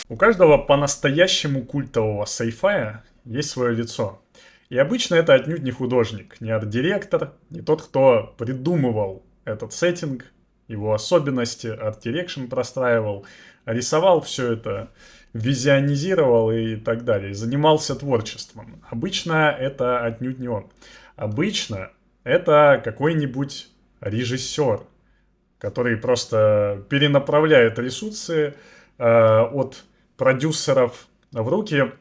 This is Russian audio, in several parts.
У каждого по-настоящему культового сайфая есть свое лицо. И обычно это отнюдь не художник, не арт-директор, не тот, кто придумывал этот сеттинг, его особенности, арт-дирекшн простраивал, рисовал все это, визионизировал и так далее, занимался творчеством. Обычно это отнюдь не он. Обычно это какой-нибудь режиссер, который просто перенаправляет ресурсы от продюсеров в руки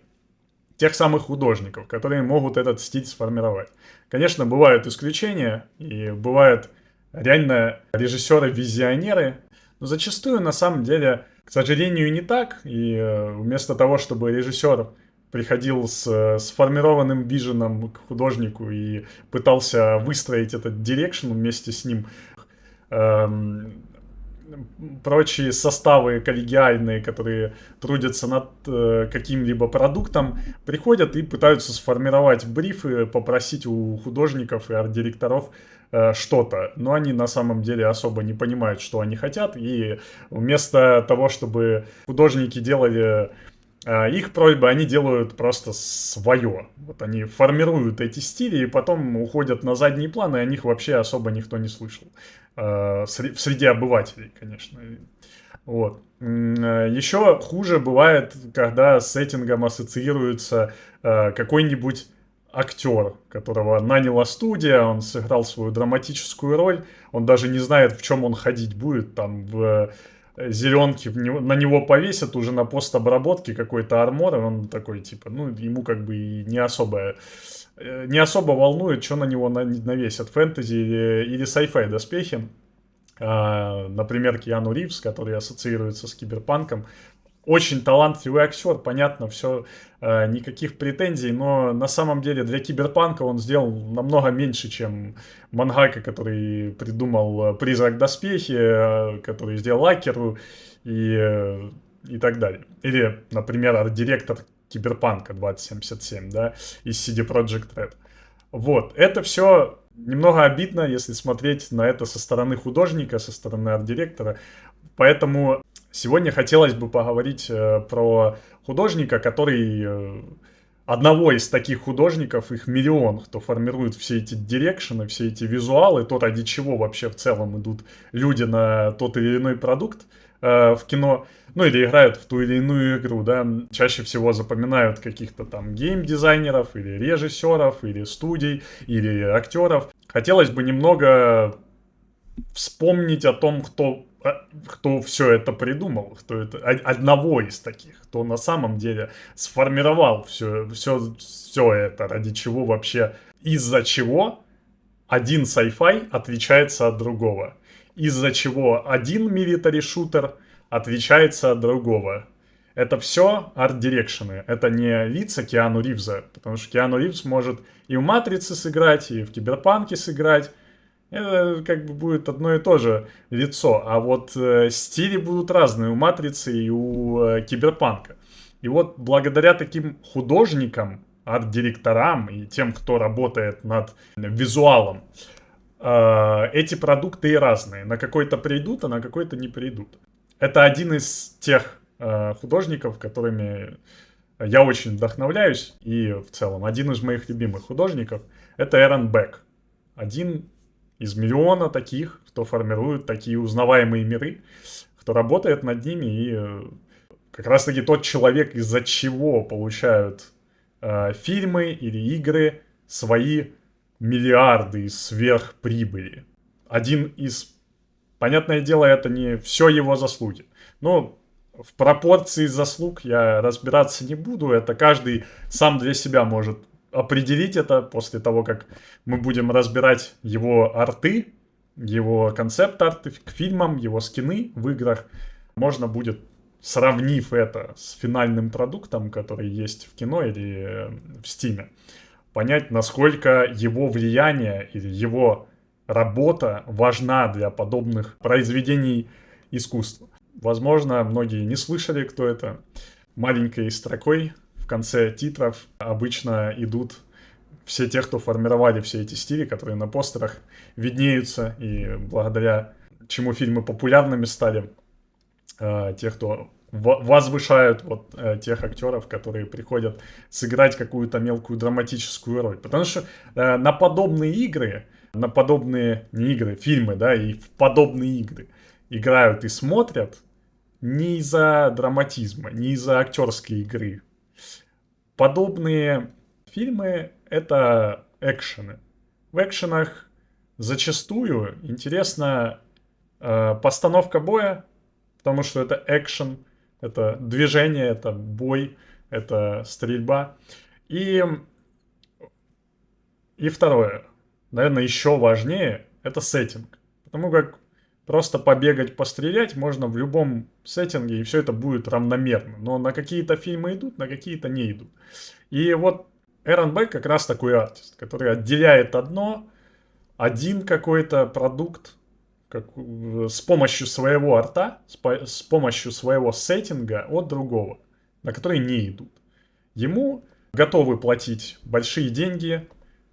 тех самых художников, которые могут этот стиль сформировать. Конечно, бывают исключения, и бывают реально режиссеры-визионеры, но зачастую на самом деле, к сожалению, не так. И вместо того, чтобы режиссер приходил с сформированным виженом к художнику и пытался выстроить этот дирекшн вместе с ним, прочие составы коллегиальные, которые трудятся над каким-либо продуктом, приходят и пытаются сформировать брифы, попросить у художников и арт-директоров что-то. Но они на самом деле особо не понимают, что они хотят. И вместо того, чтобы художники делали их просьбы, они делают просто свое. Вот они формируют эти стили и потом уходят на задний план, и о них вообще особо никто не слышал. Среди обывателей, конечно. Вот. Еще хуже бывает, когда с сеттингом ассоциируется какой-нибудь актер, которого наняла студия, он сыграл свою драматическую роль, он даже не знает, в чем он ходить будет, там в зеленке на него повесят уже на постобработке какой-то армор, и он такой, типа, ну, ему как бы и не особо волнует, что на него навесят, фэнтези или sci-fi доспехи. Например, Киану Ривз, который ассоциируется с киберпанком. Очень талантливый актер, понятно, все, никаких претензий, но на самом деле для киберпанка он сделал намного меньше, чем мангака, который придумал «Призрак доспехи», который сделал Акеру и так далее. Или, например, арт-директор киберпанка 2077, да, из CD Projekt Red. Вот, это все немного обидно, если смотреть на это со стороны художника, со стороны арт-директора. Поэтому сегодня хотелось бы поговорить про художника, который одного из таких художников, их миллион, кто формирует все эти дирекшены, все эти визуалы, то, ради чего вообще в целом идут люди на тот или иной продукт в кино, ну или играют в ту или иную игру, да, чаще всего запоминают каких-то там гейм-дизайнеров, или режиссеров, или студий, или актеров. Хотелось бы немного вспомнить о том, кто все это придумал, кто это одного из таких, кто на самом деле сформировал все это, ради чего вообще, из-за чего один sci-fi отличается от другого, из-за чего один милитари-шутер отличается от другого. Это все арт-дирекшены. Это не лица Киану Ривза, потому что Киану Ривз может и в «Матрице» сыграть, и в «Киберпанке» сыграть. Это как бы будет одно и то же лицо. А вот стили будут разные у «Матрицы» и у «Киберпанка». И вот благодаря таким художникам, арт-директорам и тем, кто работает над визуалом, эти продукты и разные. На какой-то придут, а на какой-то не придут. Это один из тех художников, которыми я очень вдохновляюсь. И в целом один из моих любимых художников — это Эрон Бек. Один из миллиона таких, кто формирует такие узнаваемые миры, кто работает над ними. И как раз таки тот человек, из-за чего получают фильмы или игры свои миллиарды сверхприбыли. Один из... Понятное дело, это не все его заслуги. Но в пропорции заслуг я разбираться не буду. Это каждый сам для себя может определить это после того, как мы будем разбирать его арты, его концепт-арты к фильмам, его скины в играх. Можно будет, сравнив это с финальным продуктом, который есть в кино или в Стиме, понять, насколько его влияние или его работа важна для подобных произведений искусства. Возможно, многие не слышали, кто это. Маленькой строкой в конце титров обычно идут все те, кто формировали все эти стили, которые на постерах виднеются, и благодаря чему фильмы популярными стали. те, кто возвышают вот тех актеров, которые приходят сыграть какую-то мелкую драматическую роль. Потому что на подобные игры, на подобные, не игры, фильмы, да, и в подобные игры играют и смотрят не из-за драматизма, не из-за актерской игры. Подобные фильмы — это экшены. В экшенах зачастую интересна постановка боя, потому что это экшен, это движение, это бой, это стрельба. И, и второе, наверное, еще важнее, это сеттинг. Потому как просто побегать, пострелять можно в любом сеттинге, и все это будет равномерно. Но на какие-то фильмы идут, на какие-то не идут. И вот Эрон Бек как раз такой артист, который отделяет один какой-то продукт с помощью своего арта, с помощью своего сеттинга от другого, на который не идут. Ему готовы платить большие деньги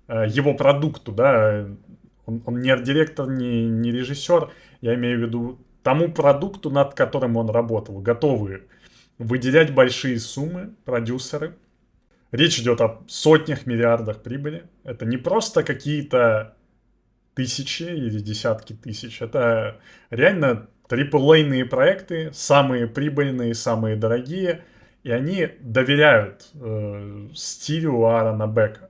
его продукту, да, он не арт-директор, не режиссер, я имею в виду тому продукту, над которым он работал, готовы выделять большие суммы продюсеры. Речь идет о сотнях миллиардах прибыли. Это не просто какие-то тысячи или десятки тысяч. Это реально AAA-ные проекты, самые прибыльные, самые дорогие. И они доверяют стилю Аарона Бека.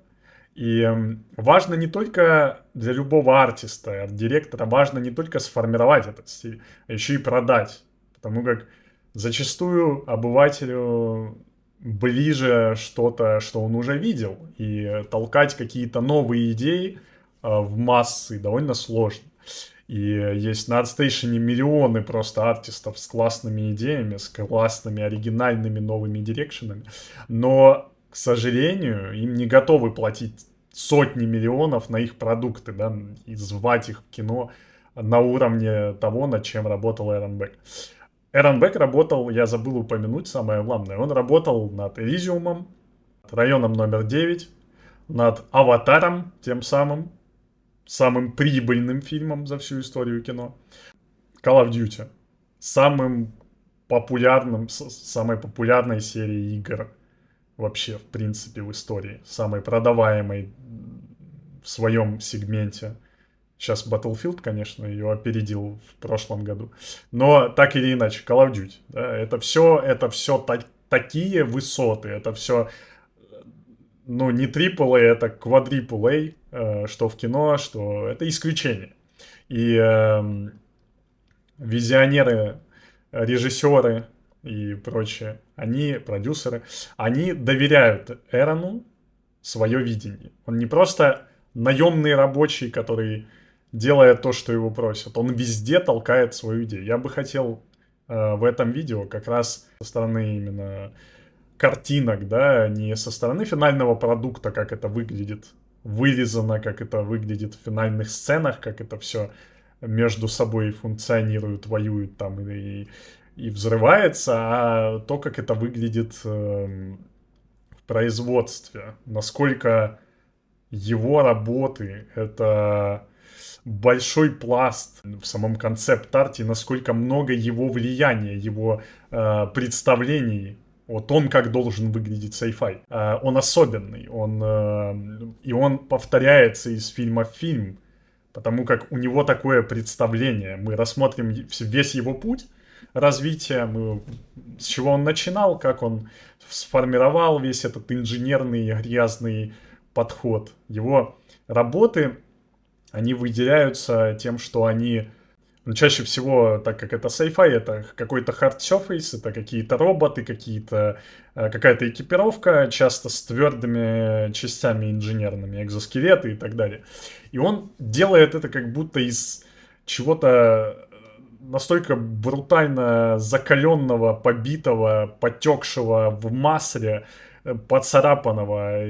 И важно не только для любого артиста, арт-директора, важно не только сформировать этот стиль, а еще и продать. Потому как зачастую обывателю ближе что-то, что он уже видел. И толкать какие-то новые идеи в массы довольно сложно. И есть на ArtStation миллионы просто артистов с классными идеями, с классными оригинальными новыми дирекшенами. Но, к сожалению, им не готовы платить сотни миллионов на их продукты, да, и звать их в кино на уровне того, над чем работал Эрон Бек. Эрон Бек работал, я забыл упомянуть самое главное, он работал над Элизиумом, районом номер 9, над Аватаром, тем самым прибыльным фильмом за всю историю кино. Call of Duty. Самой популярной серией игр вообще, в принципе, в истории. Самой продаваемой в своем сегменте. Сейчас Battlefield, конечно, ее опередил в прошлом году. Но так или иначе, Call of Duty. Да, это все такие высоты. Это все, ну, не AAA, это quadruple, что в кино, что это исключение. И визионеры, режиссеры и прочие, продюсеры, они доверяют Эрону свое видение. Он не просто наемный рабочий, который делает то, что его просят. Он везде толкает свою идею. Я бы хотел в этом видео как раз со стороны именно картинок, да, не со стороны финального продукта, как это выглядит, вырезано, как это выглядит в финальных сценах, как это все между собой функционирует, воюет там и взрывается, а то, как это выглядит в производстве. Насколько его работы — это большой пласт в самом концепт-арте, насколько много его влияния, его представлений о том, как должен выглядеть sci-fi. Он особенный, он повторяется из фильма в фильм, потому как у него такое представление. Мы рассмотрим весь его путь развития, с чего он начинал, как он сформировал весь этот инженерный грязный подход. Его работы, они выделяются тем, что они, ну, чаще всего, так как это sci-fi, это какой-то hard surface, это какие-то роботы, какая-то экипировка, часто с твердыми частями инженерными, экзоскелеты и так далее. И он делает это как будто из чего-то настолько брутально закаленного, побитого, потекшего в масле, поцарапанного,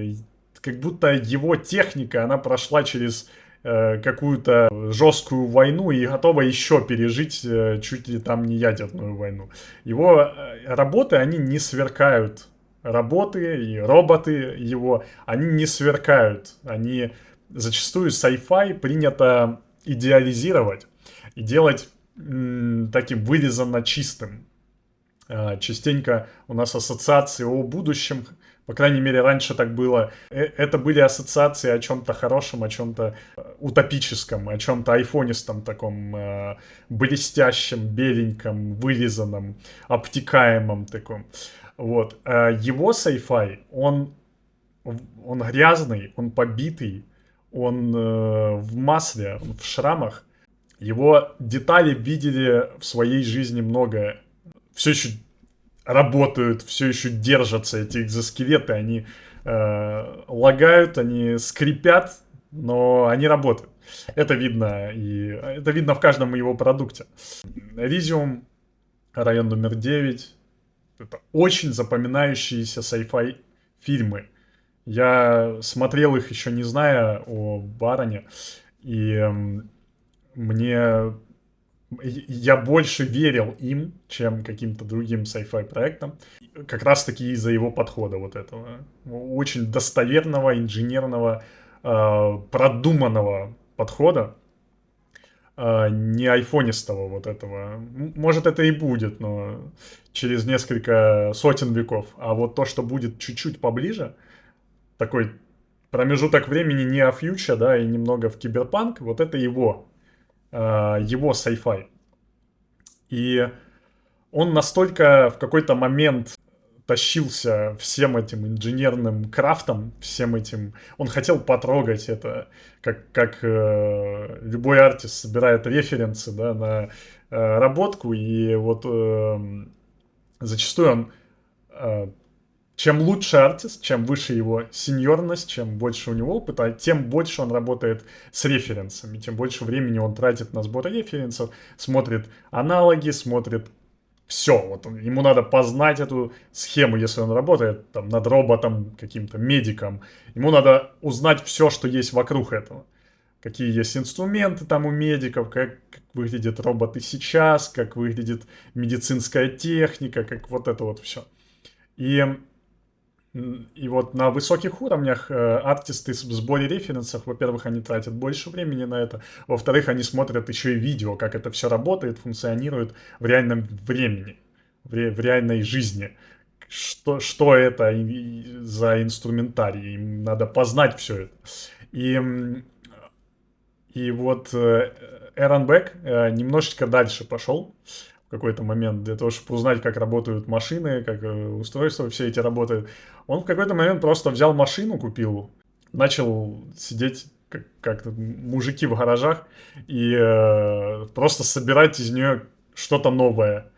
как будто его техника, она прошла через какую-то жесткую войну и готова еще пережить чуть ли там не ядерную войну. Его работы, они не сверкают. Работы и роботы его, они не сверкают. Они зачастую sci-fi принято идеализировать и делать таким вырезанно чистым. Частенько у нас ассоциации о будущем, по крайней мере, раньше так было. Это были ассоциации о чем-то хорошем, о чем-то утопическом, о чем-то айфонистом таком, блестящем, беленьком, вылизанном, обтекаемом таком. Вот. Его sci-fi, он грязный, он побитый, он в масле, он в шрамах. Его детали видели в своей жизни многое. Все еще работают, все еще держатся эти экзоскелеты, они лагают, они скрипят, но они работают. Это видно, и это видно в каждом его продукте. Elysium, район номер 9, это очень запоминающиеся sci-fi фильмы. Я смотрел их еще не зная о Бароне, и мне я больше верил им, чем каким-то другим sci-fi проектам. Как раз таки из-за его подхода вот этого. Очень достоверного, инженерного, продуманного подхода. Не айфонистого вот этого. Может, это и будет, но через несколько сотен веков. А вот то, что будет чуть-чуть поближе, такой промежуток времени не о фьюче, да, и немного в киберпанк, вот это его sci-fi. И он настолько в какой-то момент тащился всем этим инженерным крафтом, всем этим... Он хотел потрогать это, как любой артист собирает референсы, да, на работку, и вот зачастую он... чем лучше артист, чем выше его сеньорность, чем больше у него опыта, тем больше он работает с референсами, тем больше времени он тратит на сбор референсов, смотрит аналоги, смотрит все. Вот ему надо познать эту схему, если он работает там, над роботом, каким-то медиком. Ему надо узнать все, что есть вокруг этого. Какие есть инструменты там у медиков, как выглядят роботы сейчас, как выглядит медицинская техника, как вот это вот все. И вот на высоких уровнях артисты в сборе референсов, во-первых, они тратят больше времени на это, во-вторых, они смотрят еще и видео, как это все работает, функционирует в реальном времени, в реальной жизни. Что это за инструментарий, им надо познать все это. И вот Эрон Бек немножечко дальше пошел в какой-то момент для того, чтобы узнать, как работают машины, как устройства все эти работают. Он в какой-то момент просто взял машину, купил, начал сидеть как мужики в гаражах и просто собирать из нее что-то новое.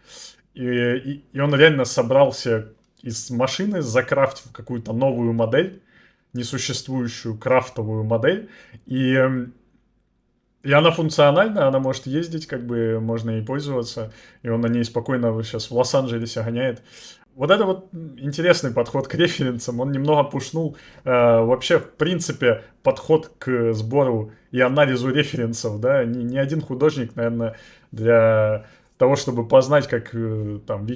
И он реально собрался из машины, закрафтив какую-то новую модель, несуществующую крафтовую модель, и она функциональна, она может ездить, как бы можно ей пользоваться, и он на ней спокойно сейчас в Лос-Анджелесе гоняет. Вот это вот интересный подход к референсам, он немного пушнул вообще, в принципе, подход к сбору и анализу референсов, да, ни один художник, наверное, для того, чтобы познать, как там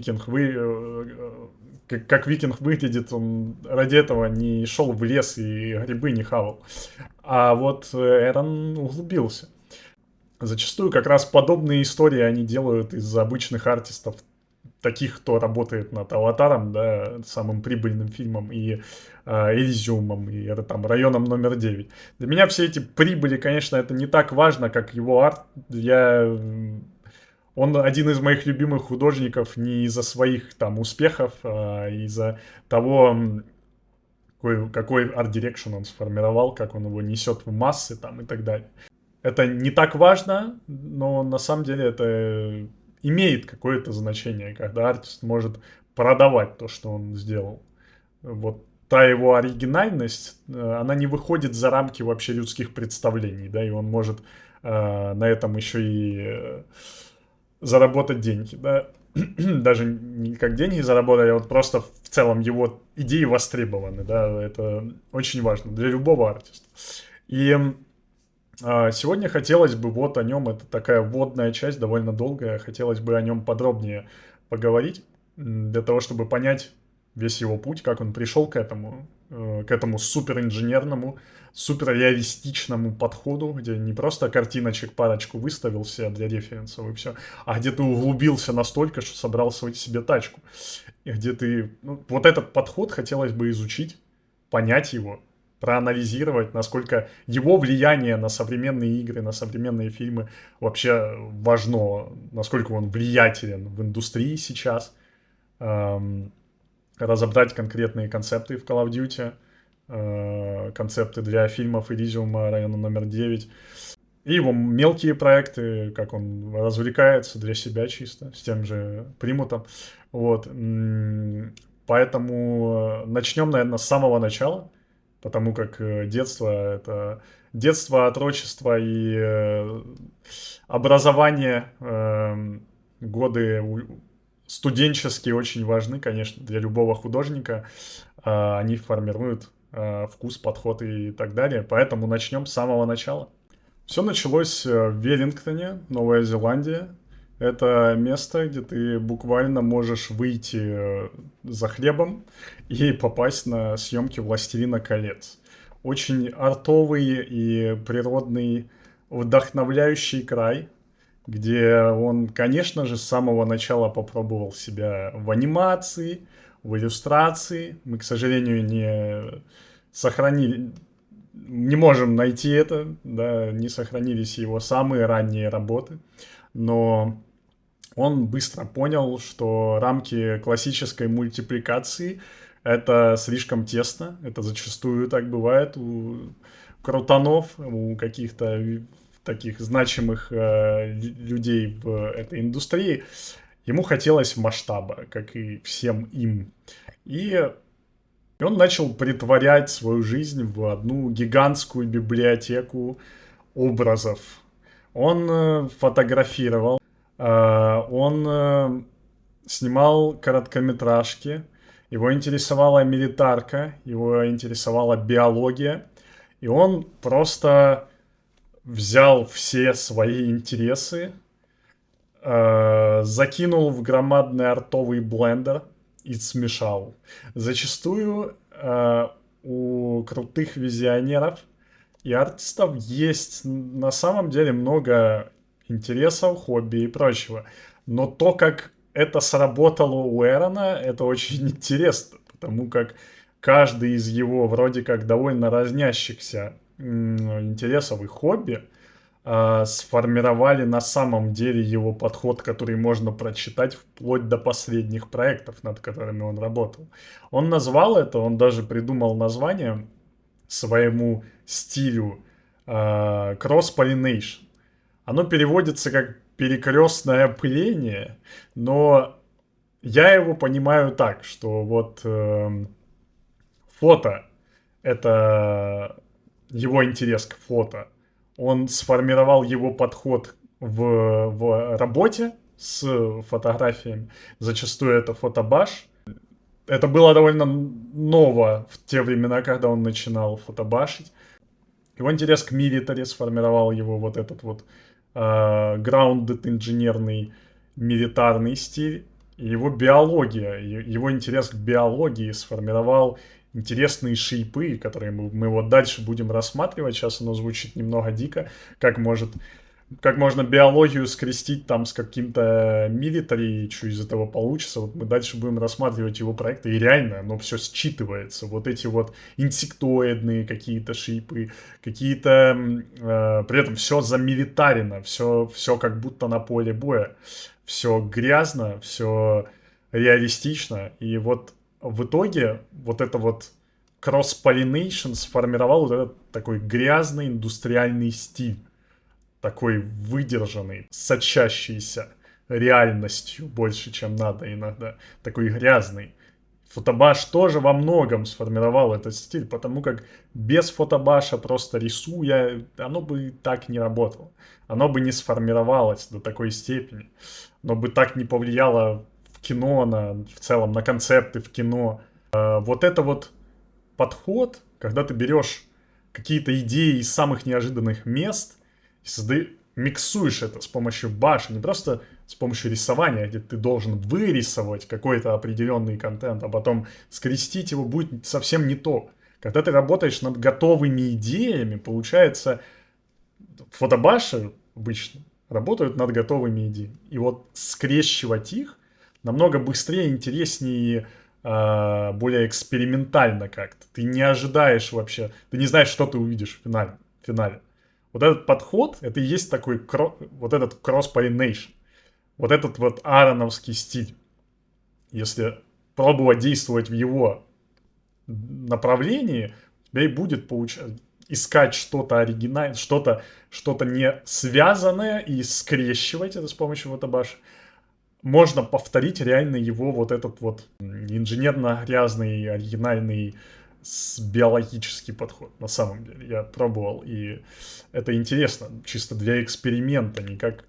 как викинг выглядит, он ради этого не шел в лес и грибы не хавал. А вот Эрон углубился. Зачастую как раз подобные истории они делают из обычных артистов, таких, кто работает над «Аватаром», да, самым прибыльным фильмом, и «Элизиумом», и это там районом номер 9. Для меня все эти прибыли, конечно, это не так важно, как его арт. Он один из моих любимых художников не из-за своих там успехов, а из-за того, какой арт-дирекшн он сформировал, как он его несет в массы там и так далее. Это не так важно, но на самом деле это имеет какое-то значение, когда артист может продавать то, что он сделал. Вот та его оригинальность, она не выходит за рамки вообще людских представлений, да, и он может на этом еще и заработать деньги, да. Даже не как деньги заработать, а вот просто в целом его идеи востребованы, да, это очень важно для любого артиста. И сегодня хотелось бы вот о нем, это такая вводная часть, довольно долгая, хотелось бы о нем подробнее поговорить, для того, чтобы понять, весь его путь, как он пришел к этому суперинженерному, суперреалистичному подходу, где не просто картиночек парочку выставил себе для референсов и все, а где ты углубился настолько, что собрал себе тачку. И где ты... Ну, вот этот подход хотелось бы изучить, понять его, проанализировать, насколько его влияние на современные игры, на современные фильмы вообще важно, насколько он влиятелен в индустрии сейчас, разобрать конкретные концепты в Call of Duty, концепты для фильмов Elysium района номер 9, и его мелкие проекты, как он развлекается для себя чисто, с тем же Примутом. Вот. Поэтому начнем, наверное, с самого начала, потому как детство — это детство, отрочество и образование, годы студенческие очень важны, конечно, для любого художника. Они формируют вкус, подход и так далее. Поэтому начнем с самого начала. Все началось в Веллингтоне, Новая Зеландия. Это место, где ты буквально можешь выйти за хлебом и попасть на съемки «Властелина колец». Очень артовый и природный, вдохновляющий край, где он, конечно же, с самого начала попробовал себя в анимации, в иллюстрации. Мы, к сожалению, не можем найти это, да, не сохранились его самые ранние работы, но он быстро понял, что рамки классической мультипликации — это слишком тесно, это зачастую так бывает у крутанов, у каких-то таких значимых людей в этой индустрии. Ему хотелось масштаба, как и всем им. И он начал притворять свою жизнь в одну гигантскую библиотеку образов. Он фотографировал, он снимал короткометражки, его интересовала милитарка, его интересовала биология, и он просто взял все свои интересы, закинул в громадный артовый блендер и смешал. Зачастую у крутых визионеров и артистов есть на самом деле много интересов, хобби и прочего. Но то, как это сработало у Эрона, это очень интересно, потому как каждый из его вроде как довольно разнящихся интересов и хобби сформировали на самом деле его подход, который можно прочитать вплоть до последних проектов, над которыми он работал. Он назвал это, он даже придумал название своему стилю cross-pollination. Оно переводится как перекрестное пыление, но я его понимаю так, что вот фото — это его интерес к фото. Он сформировал его подход в работе с фотографиями. Зачастую это фотобаш. Это было довольно ново в те времена, когда он начинал фотобашить. Его интерес к милитари сформировал его вот этот вот grounded инженерный милитарный стиль. И его биология, его интерес к биологии сформировал интересные шейпы, которые мы вот дальше будем рассматривать. Сейчас оно звучит немного дико, как можно биологию скрестить там с каким-то милитари, и что из этого получится. Вот мы дальше будем рассматривать его проекты, и реально оно все считывается. Вот эти вот инсектоидные какие-то шипы, какие-то... при этом все замилитарено, все как будто на поле боя. Все грязно, все реалистично. И вот в итоге вот это вот cross-pollination сформировал вот этот такой грязный индустриальный стиль. Такой выдержанный, сочащийся реальностью больше, чем надо иногда. Такой грязный. Фотобаш тоже во многом сформировал этот стиль, потому как без фотобаша, просто рисуя, оно бы так не работало. Оно бы не сформировалось до такой степени. Оно бы так не повлияло в кино, в целом на концепты в кино. Вот это вот подход, когда ты берешь какие-то идеи из самых неожиданных мест, миксуешь это с помощью баша, не просто с помощью рисования, где ты должен вырисовать какой-то определенный контент, а потом скрестить его будет совсем не то. Когда ты работаешь над готовыми идеями, получается, фотобаши обычно работают над готовыми идеями. И вот скрещивать их намного быстрее, интереснее, более экспериментально как-то. Ты не ожидаешь вообще, ты не знаешь, что ты увидишь в финале. Вот этот подход, это и есть такой, вот этот cross-pollination. Вот этот вот аароновский стиль. Если пробовать действовать в его направлении, у тебя и будет искать что-то оригинальное, что-то не связанное и скрещивать это с помощью фотобаши. Можно повторить реально его вот этот вот инженерно-грязный, оригинальный биологический подход. На самом деле, я пробовал, и это интересно, чисто для эксперимента, не как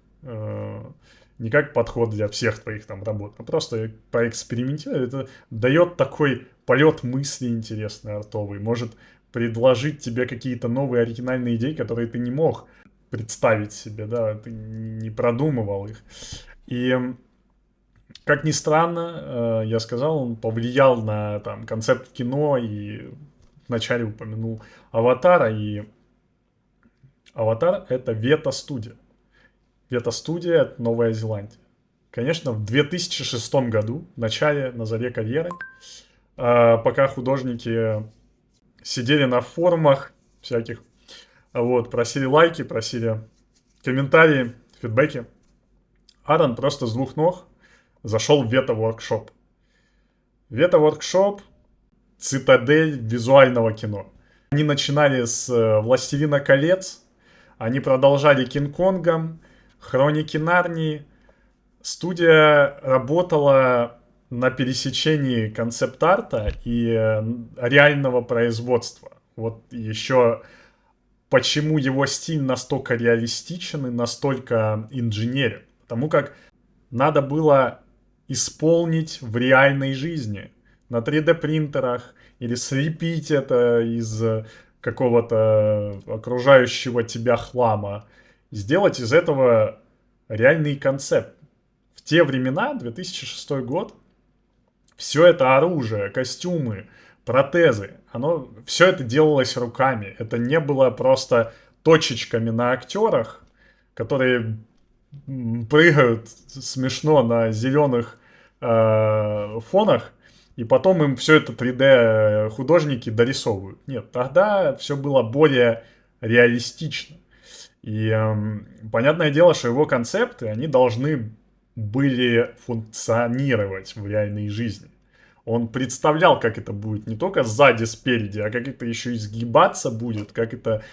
подход для всех твоих там работ, а просто поэкспериментировать. Это дает такой полет мысли интересный, артовый, может предложить тебе какие-то новые оригинальные идеи, которые ты не мог представить себе, да, ты не продумывал их. И как ни странно, я сказал, он повлиял на там, концепт кино, и вначале упомянул «Аватара», и «Аватар» — это Вета Студия. Вета Студия — это Новая Зеландия. Конечно, в 2006 году, в начале, на заре карьеры, пока художники сидели на форумах всяких, вот, просили лайки, просили комментарии, фидбэки, Аарон просто с двух ног зашел в Вета Workshop. Вета Workshop — цитадель визуального кино. Они начинали с «Властелина колец», они продолжали «Кинг-Конгом», «Хроники Нарнии». Студия работала на пересечении концепт-арта и реального производства. Вот еще почему его стиль настолько реалистичен и настолько инженерен. Потому как надо было исполнить в реальной жизни на 3D принтерах или слепить это из какого-то окружающего тебя хлама, сделать из этого реальный концепт. В те времена, 2006 год, все это оружие, костюмы, протезы, все это делалось руками. Это не было просто точечками на актерах, которые прыгают смешно на зеленых фонах, и потом им все это 3D художники дорисовывают. Нет, тогда все было более реалистично. И понятное дело, что его концепты, они должны были функционировать в реальной жизни. Он представлял, как это будет не только сзади, спереди, а как это еще изгибаться будет, как это,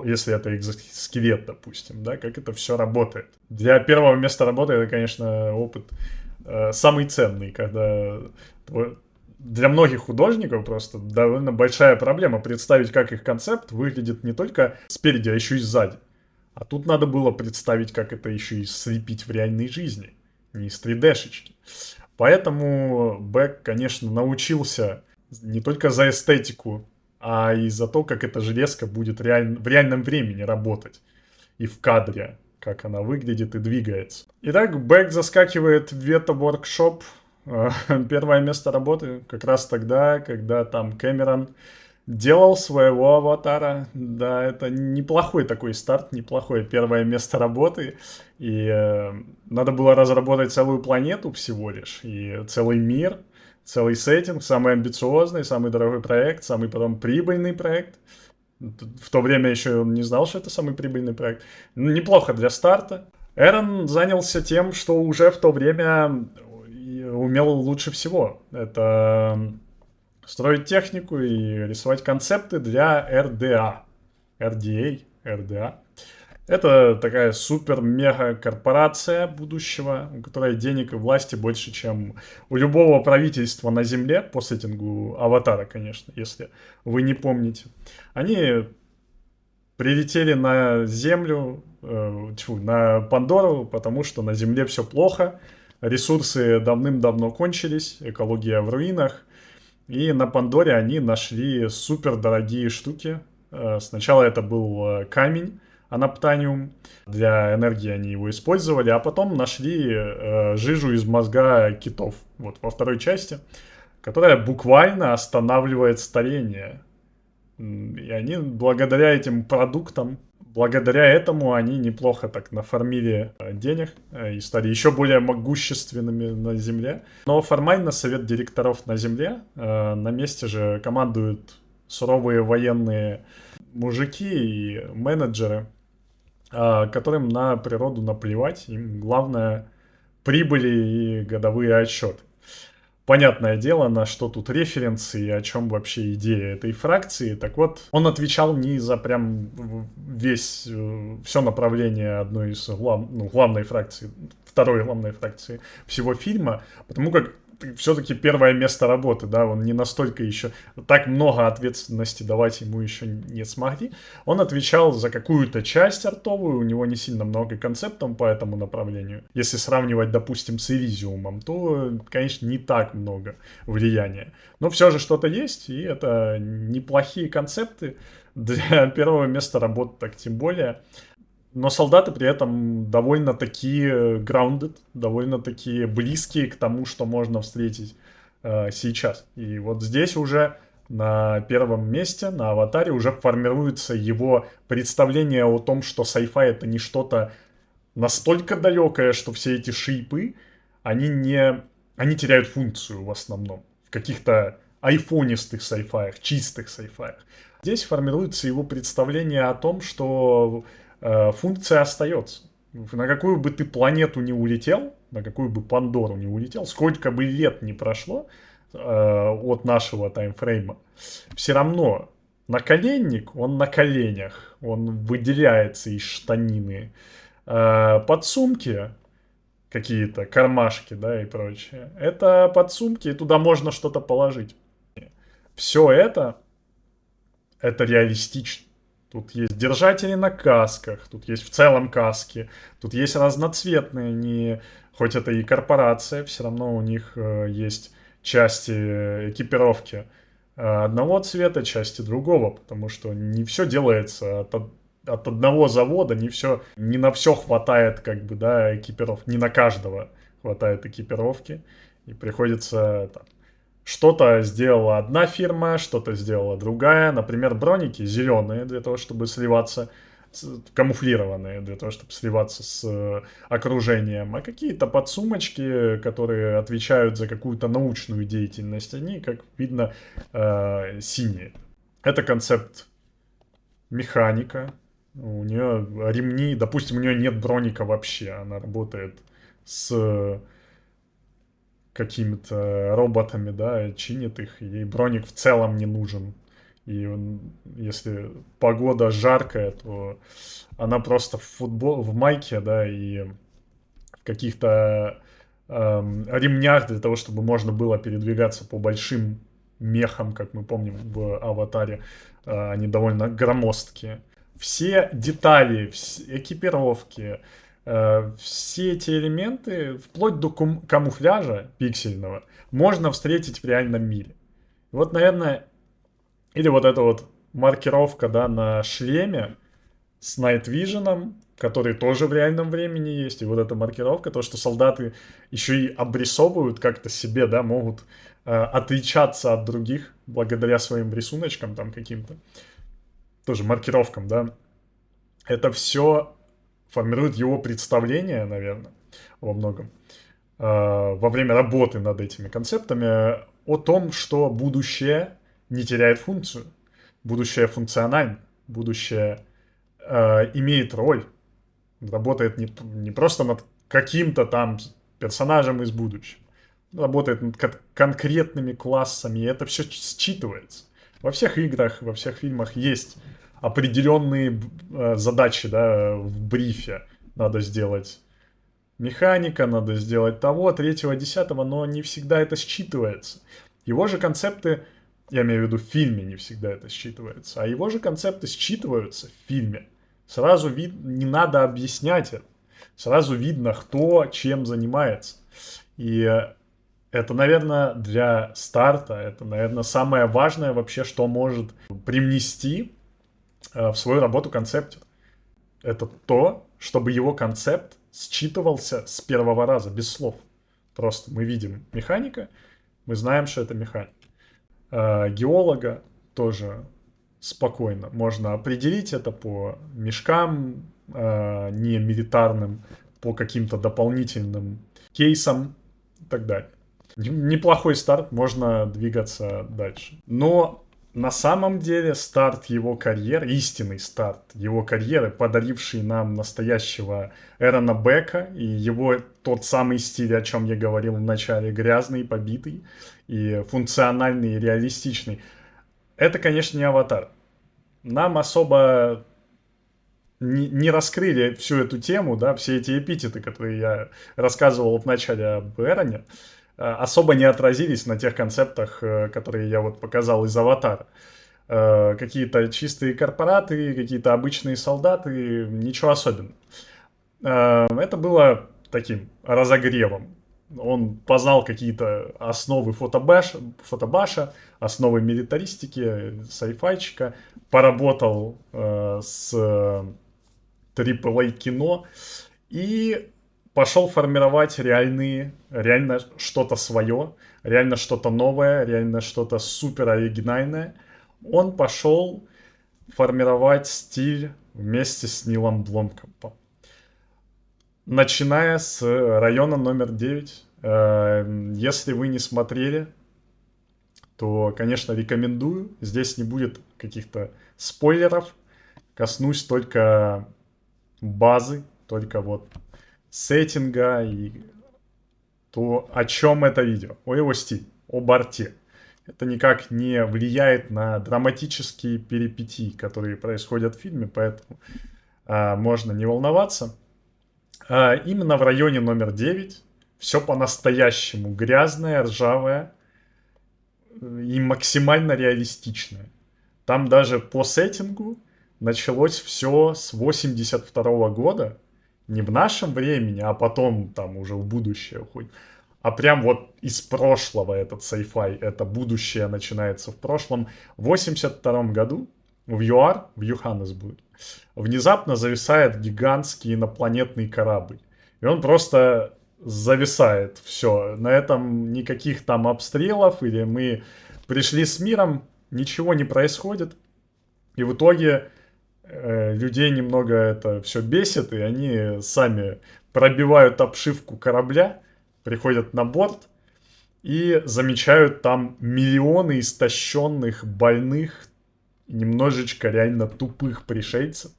если это экзоскелет, допустим, да, как это все работает. Для первого места работы это, конечно, опыт самый ценный, когда для многих художников просто довольно большая проблема представить, как их концепт выглядит не только спереди, а еще и сзади. А тут надо было представить, как это еще и слепить в реальной жизни, не из 3D-шечки. Поэтому Бек, конечно, научился не только за эстетику, а и за то, как эта железка будет в реальном времени работать. И в кадре, как она выглядит и двигается. Итак, Бек заскакивает в Вета Workshop. Первое место работы как раз тогда, когда там Кэмерон делал своего аватара. Да, это неплохой такой старт, неплохое первое место работы. И надо было разработать целую планету всего лишь. И целый мир, целый сеттинг, самый амбициозный, самый дорогой проект, самый потом прибыльный проект. В то время еще он не знал, что это самый прибыльный проект. Неплохо для старта. Эрон занялся тем, что уже в то время умел лучше всего. Это строить технику и рисовать концепты для RDA. RDA. Это такая супер-мега-корпорация будущего, у которой денег и власти больше, чем у любого правительства на Земле, по сеттингу Аватара, конечно, если вы не помните. Они прилетели на Землю, на Пандору, потому что на Земле все плохо, ресурсы давным-давно кончились, экология в руинах. И на Пандоре они нашли супер дорогие штуки. Сначала это был камень, анаптаниум. Для энергии они его использовали, а потом нашли жижу из мозга китов, вот во второй части, которая буквально останавливает старение. И они благодаря этим продуктам, благодаря этому они неплохо так нафармили денег и стали еще более могущественными на Земле. Но формально совет директоров на Земле, на месте же командуют суровые военные мужики и менеджеры, которым на природу наплевать. Им главное прибыли и годовые отчеты. Понятное дело, на что тут референсы и о чем вообще идея этой фракции. Так вот, он отвечал не за прям все направление одной из главной фракции, второй главной фракции всего фильма, потому как все-таки первое место работы, да, он не настолько еще, так много ответственности давать ему еще не смогли. Он отвечал за какую-то часть артовую, у него не сильно много концептов по этому направлению. Если сравнивать, допустим, с Элизиумом, то, конечно, не так много влияния. Но все же что-то есть, и это неплохие концепты для первого места работы, так тем более. Но солдаты при этом довольно-таки grounded, довольно-таки близкие к тому, что можно встретить сейчас. И вот здесь уже на первом месте, на аватаре, уже формируется его представление о том, что sci-fi это не что-то настолько далекое, что все эти шипы, они теряют функцию в основном. В каких-то айфонистых sci-fi, чистых sci-fi. Здесь формируется его представление о том, что функция остается. На какую бы ты планету не улетел, на какую бы Пандору не улетел, сколько бы лет не прошло от нашего таймфрейма, все равно наколенник, он на коленях, он выделяется из штанины. Подсумки какие-то, кармашки, да, и прочее. Это подсумки, и туда можно что-то положить. Все это реалистично. Тут есть держатели на касках, тут есть в целом каски, тут есть разноцветные, хоть это и корпорация, все равно у них есть части экипировки одного цвета, части другого, потому что не все делается от одного завода, не на все хватает, как бы, да, экипировки, не на каждого хватает экипировки, и приходится там, что-то сделала одна фирма, что-то сделала другая. Например, броники зеленые для того, чтобы сливаться, камуфлированные для того, чтобы сливаться с окружением. А какие-то подсумочки, которые отвечают за какую-то научную деятельность, они, как видно, синие. Это концепт механика. У нее ремни, допустим, у нее нет броника вообще. Она работает с какими-то роботами, да, чинит их, ей броник в целом не нужен. И если погода жаркая, то она просто в майке, да, и в каких-то ремнях для того, чтобы можно было передвигаться по большим мехам, как мы помним в «Аватаре». Они довольно громоздкие. Все детали, экипировки, все эти элементы, вплоть до камуфляжа пиксельного, можно встретить в реальном мире. Вот, наверное, или вот эта вот маркировка, да, на шлеме с Night Vision, который тоже в реальном времени есть, и вот эта маркировка, то, что солдаты еще и обрисовывают как-то себе, да, могут отличаться от других благодаря своим рисуночкам там каким-то, тоже маркировкам, да, это все формирует его представление, наверное, во многом, во время работы над этими концептами, о том, что будущее не теряет функцию, будущее функционально, будущее имеет роль, работает не просто над каким-то там персонажем из будущего, работает над конкретными классами, и это все считывается. Во всех играх, во всех фильмах есть определенные задачи, да, в брифе. Надо сделать механика, надо сделать того, третьего, десятого, но не всегда это считывается. Его же концепты, я имею в виду в фильме, не всегда это считывается, а его же концепты считываются в фильме. Сразу не надо объяснять это. Сразу видно, кто чем занимается. И это, наверное, для старта, это, наверное, самое важное вообще, что может привнести в свою работу концептер. Это то, чтобы его концепт считывался с первого раза, без слов. Просто мы видим механика, мы знаем, что это механик. Геолога тоже спокойно можно определить это по мешкам, не милитарным, по каким-то дополнительным кейсам и так далее. Неплохой старт, можно двигаться дальше. Но на самом деле старт его карьеры, истинный старт его карьеры, подаривший нам настоящего Эрона Бека и его тот самый стиль, о чем я говорил в начале, грязный, побитый и функциональный, и реалистичный, это, конечно, не «Аватар». Нам особо не раскрыли всю эту тему, да, все эти эпитеты, которые я рассказывал в начале об Эроне, особо не отразились на тех концептах, которые я вот показал из «Аватара». Какие-то чистые корпораты, какие-то обычные солдаты, ничего особенного. Это было таким разогревом. Он познал какие-то основы фотобаша, основы милитаристики, сайфайчика, поработал с AAA кино и пошел формировать реально что-то свое, реально что-то новое, реально что-то супер оригинальное. Он пошел формировать стиль вместе с Нилом Бломкомпом. Начиная с района номер 9. Если вы не смотрели, то, конечно, рекомендую. Здесь не будет каких-то спойлеров. Коснусь только базы, только вот сеттинга и то, о чем это видео. О его стиле, об арте. Это никак не влияет на драматические перипетии, которые происходят в фильме, поэтому можно не волноваться. Именно в районе номер 9 все по-настоящему грязное, ржавое и максимально реалистичное. Там даже по сеттингу началось все с 82 года, не в нашем времени, а потом там уже в будущее уходит. А прям вот из прошлого этот sci-fi, это будущее начинается в прошлом. В 82 году в ЮАР, в Йоханнесбурге, внезапно зависает гигантский инопланетный корабль. И он просто зависает. Все. На этом никаких там обстрелов или мы пришли с миром, ничего не происходит. И в итоге людей немного это все бесит, и они сами пробивают обшивку корабля, приходят на борт и замечают там миллионы истощенных, больных, немножечко реально тупых пришельцев,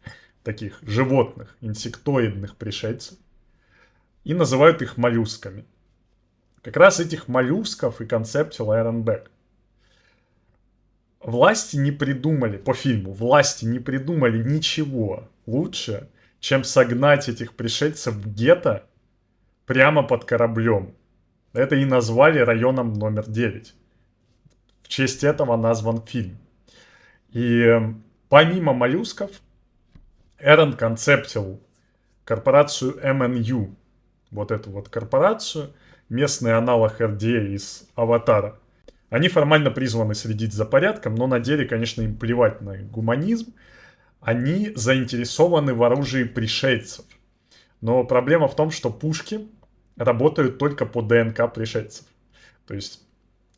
таких животных, инсектоидных пришельцев, и называют их моллюсками. Как раз этих моллюсков и концептил Эрон Бек. Власти не придумали, по фильму, власти не придумали ничего лучше, чем согнать этих пришельцев в гетто прямо под кораблем. Это и назвали районом номер 9. В честь этого назван фильм. И помимо моллюсков, Эрон концептил корпорацию МНЮ. Вот эту вот корпорацию, местный аналог RDA из «Аватара». Они формально призваны следить за порядком, но на деле, конечно, им плевать на гуманизм. Они заинтересованы в оружии пришельцев. Но проблема в том, что пушки работают только по ДНК пришельцев. То есть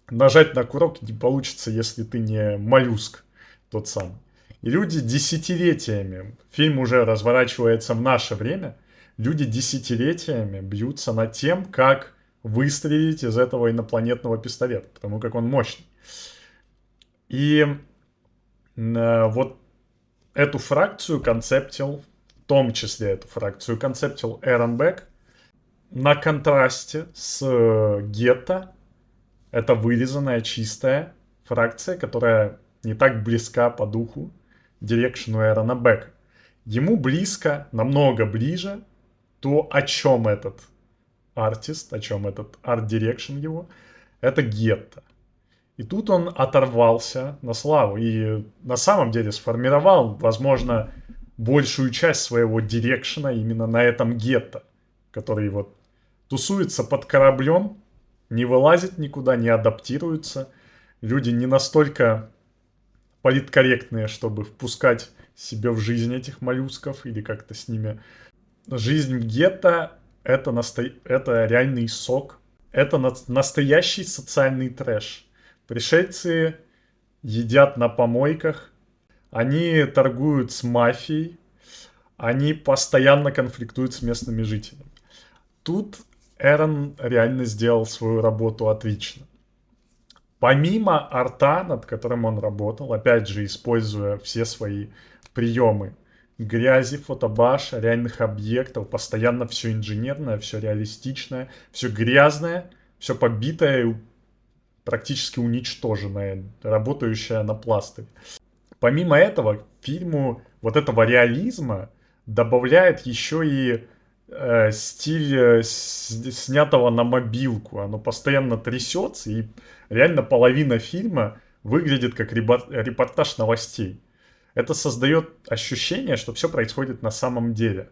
нажать на курок не получится, если ты не моллюск тот самый. И люди десятилетиями, фильм уже разворачивается в наше время, люди десятилетиями бьются над тем, как выстрелить из этого инопланетного пистолета, потому как он мощный. И вот эту фракцию концептил, в том числе эту фракцию концептил Эрон Бек, на контрасте с гетто. Это вырезанная, чистая фракция, которая не так близка по духу дирекшену Эрона Бека. Ему близко, намного ближе то, о чем этот артист, о чем этот арт-дирекшн его, это гетто. И тут он оторвался на славу и на самом деле сформировал, возможно, большую часть своего дирекшена именно на этом гетто, который вот тусуется под кораблем, не вылазит никуда, не адаптируется. Люди не настолько политкорректные, чтобы впускать себе в жизнь этих моллюсков или как-то с ними. Жизнь в гетто это реальный сок. Это настоящий социальный трэш. Пришельцы едят на помойках, они торгуют с мафией, они постоянно конфликтуют с местными жителями. Тут Эрон реально сделал свою работу отлично. Помимо арта, над которым он работал, опять же, используя все свои приемы грязи, фотобаш, реальных объектов, постоянно все инженерное, все реалистичное, все грязное, все побитое и практически уничтоженное, работающее на пластыре. Помимо этого, фильму вот этого реализма добавляет еще и стиль снятого на мобилку. Оно постоянно трясется, и реально половина фильма выглядит как репортаж новостей. Это создает ощущение, что все происходит на самом деле.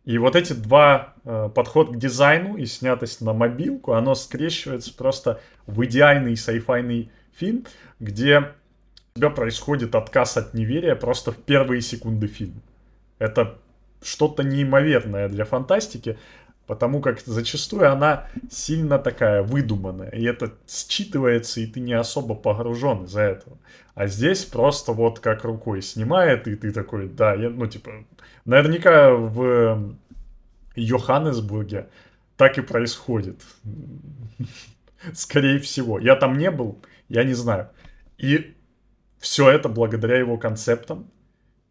И вот эти два подход к дизайну и снятость на мобилку, оно скрещивается просто в идеальный sci-fi фильм, где у тебя происходит отказ от неверия просто в первые секунды фильма. Это что-то неимоверное для фантастики, потому как зачастую она сильно такая выдуманная, и это считывается, и ты не особо погружен из-за этого. А здесь просто вот как рукой снимает, и ты такой, да, наверняка в Йоханнесбурге так и происходит. Скорее всего. Я там не был, я не знаю. И все это благодаря его концептам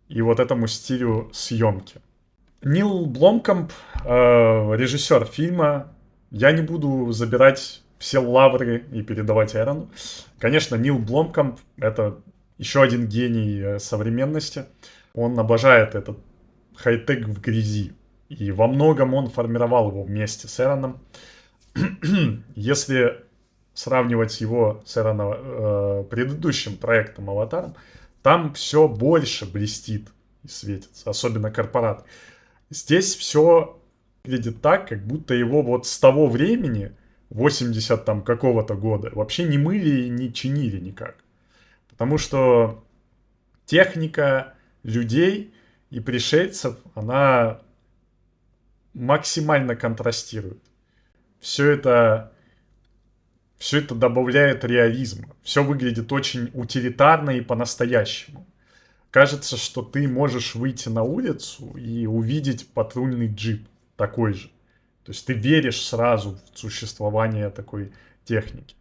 и вот этому стилю съемки. Нил Бломкамп, режиссер фильма. Я не буду забирать все лавры и передавать Эрону. Конечно, Нил Бломкамп — это еще один гений современности. Он обожает этот хай-тек в грязи. И во многом он формировал его вместе с Эроном. Если сравнивать его с предыдущим проектом «Аватаром», там все больше блестит и светится, особенно корпорат. Здесь все выглядит так, как будто его вот с того времени, 80 там какого-то года, вообще не мыли и не чинили никак. Потому что техника людей и пришельцев, она максимально контрастирует. Все это добавляет реализма. Все выглядит очень утилитарно и по-настоящему. Кажется, что ты можешь выйти на улицу и увидеть патрульный джип такой же. То есть ты веришь сразу в существование такой техники.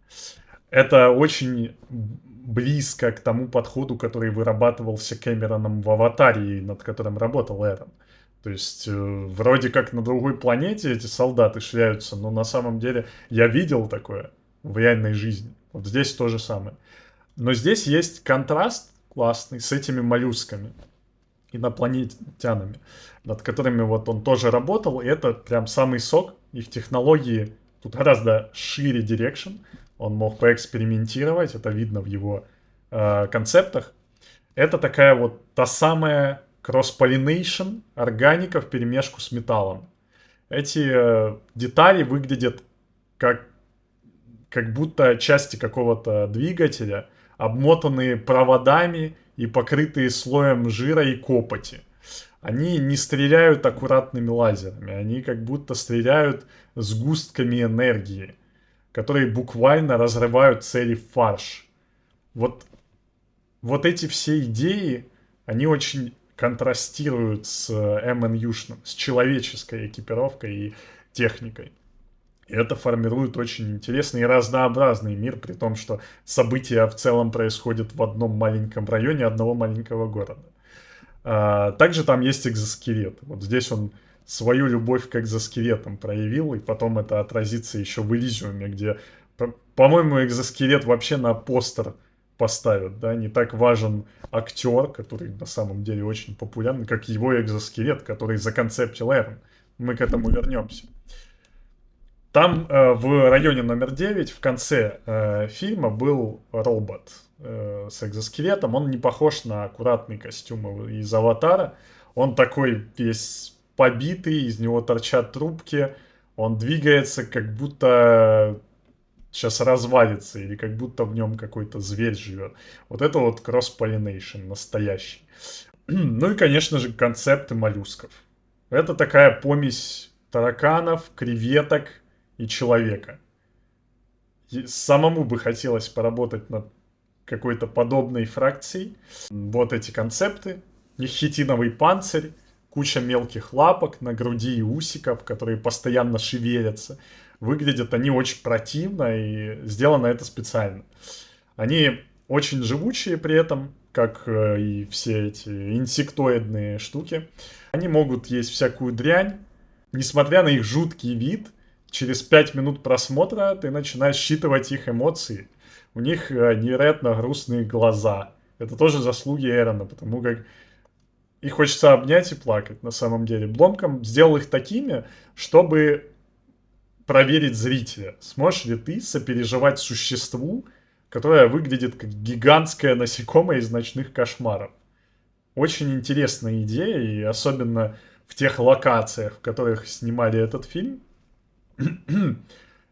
Это очень близко к тому подходу, который вырабатывался Кэмероном в «Аватаре», над которым работал Эрон. То есть вроде как на другой планете эти солдаты шляются, но на самом деле я видел такое в реальной жизни. Вот здесь то же самое. Но здесь есть контраст классный с этими моллюсками, инопланетянами, над которыми вот он тоже работал, и это прям самый сок. Их технологии тут гораздо шире дирекшн, он мог поэкспериментировать, это видно в его концептах. Это такая вот та самая кросс-поллинейшн органика вперемешку с металлом. Эти детали выглядят как будто части какого-то двигателя, обмотанные проводами и покрытые слоем жира и копоти. Они не стреляют аккуратными лазерами, они как будто стреляют сгустками энергии, которые буквально разрывают цели в фарш. Вот эти все идеи, они очень контрастируют с МНЮшным, с человеческой экипировкой и техникой. И это формирует очень интересный и разнообразный мир, при том, что события в целом происходят в одном маленьком районе одного маленького города. Также там есть экзоскелет. Вот здесь он свою любовь к экзоскелетам проявил, и потом это отразится еще в Элизиуме, где, по-моему, экзоскелет вообще на постер поставят, да, не так важен актер, который на самом деле очень популярный, как его экзоскелет, который законцептил Эрон. Мы к этому вернемся. Там в районе номер 9 в конце фильма был робот с экзоскелетом. Он не похож на аккуратный костюм из «Аватара». Он такой весь побитый, из него торчат трубки. Он двигается, как будто сейчас развалится, или как будто в нем какой-то зверь живет. Вот это вот кросс-поллинейшн настоящий. Ну и, конечно же, концепты моллюсков. Это такая помесь тараканов, креветок и человека. И самому бы хотелось поработать над какой-то подобной фракцией. Вот эти концепты. Их хитиновый панцирь, куча мелких лапок на груди и усиков, которые постоянно шевелятся. Выглядят они очень противно, и сделано это специально. Они очень живучие при этом, как и все эти инсектоидные штуки. Они могут есть всякую дрянь. Несмотря на их жуткий вид, через 5 минут просмотра ты начинаешь считывать их эмоции. У них невероятно грустные глаза. Это тоже заслуги Эрона, потому как их хочется обнять и плакать на самом деле. Бломком сделал их такими, чтобы проверить зрителя. Сможешь ли ты сопереживать существу, которое выглядит как гигантское насекомое из ночных кошмаров? Очень интересная идея, и особенно в тех локациях, в которых снимали этот фильм,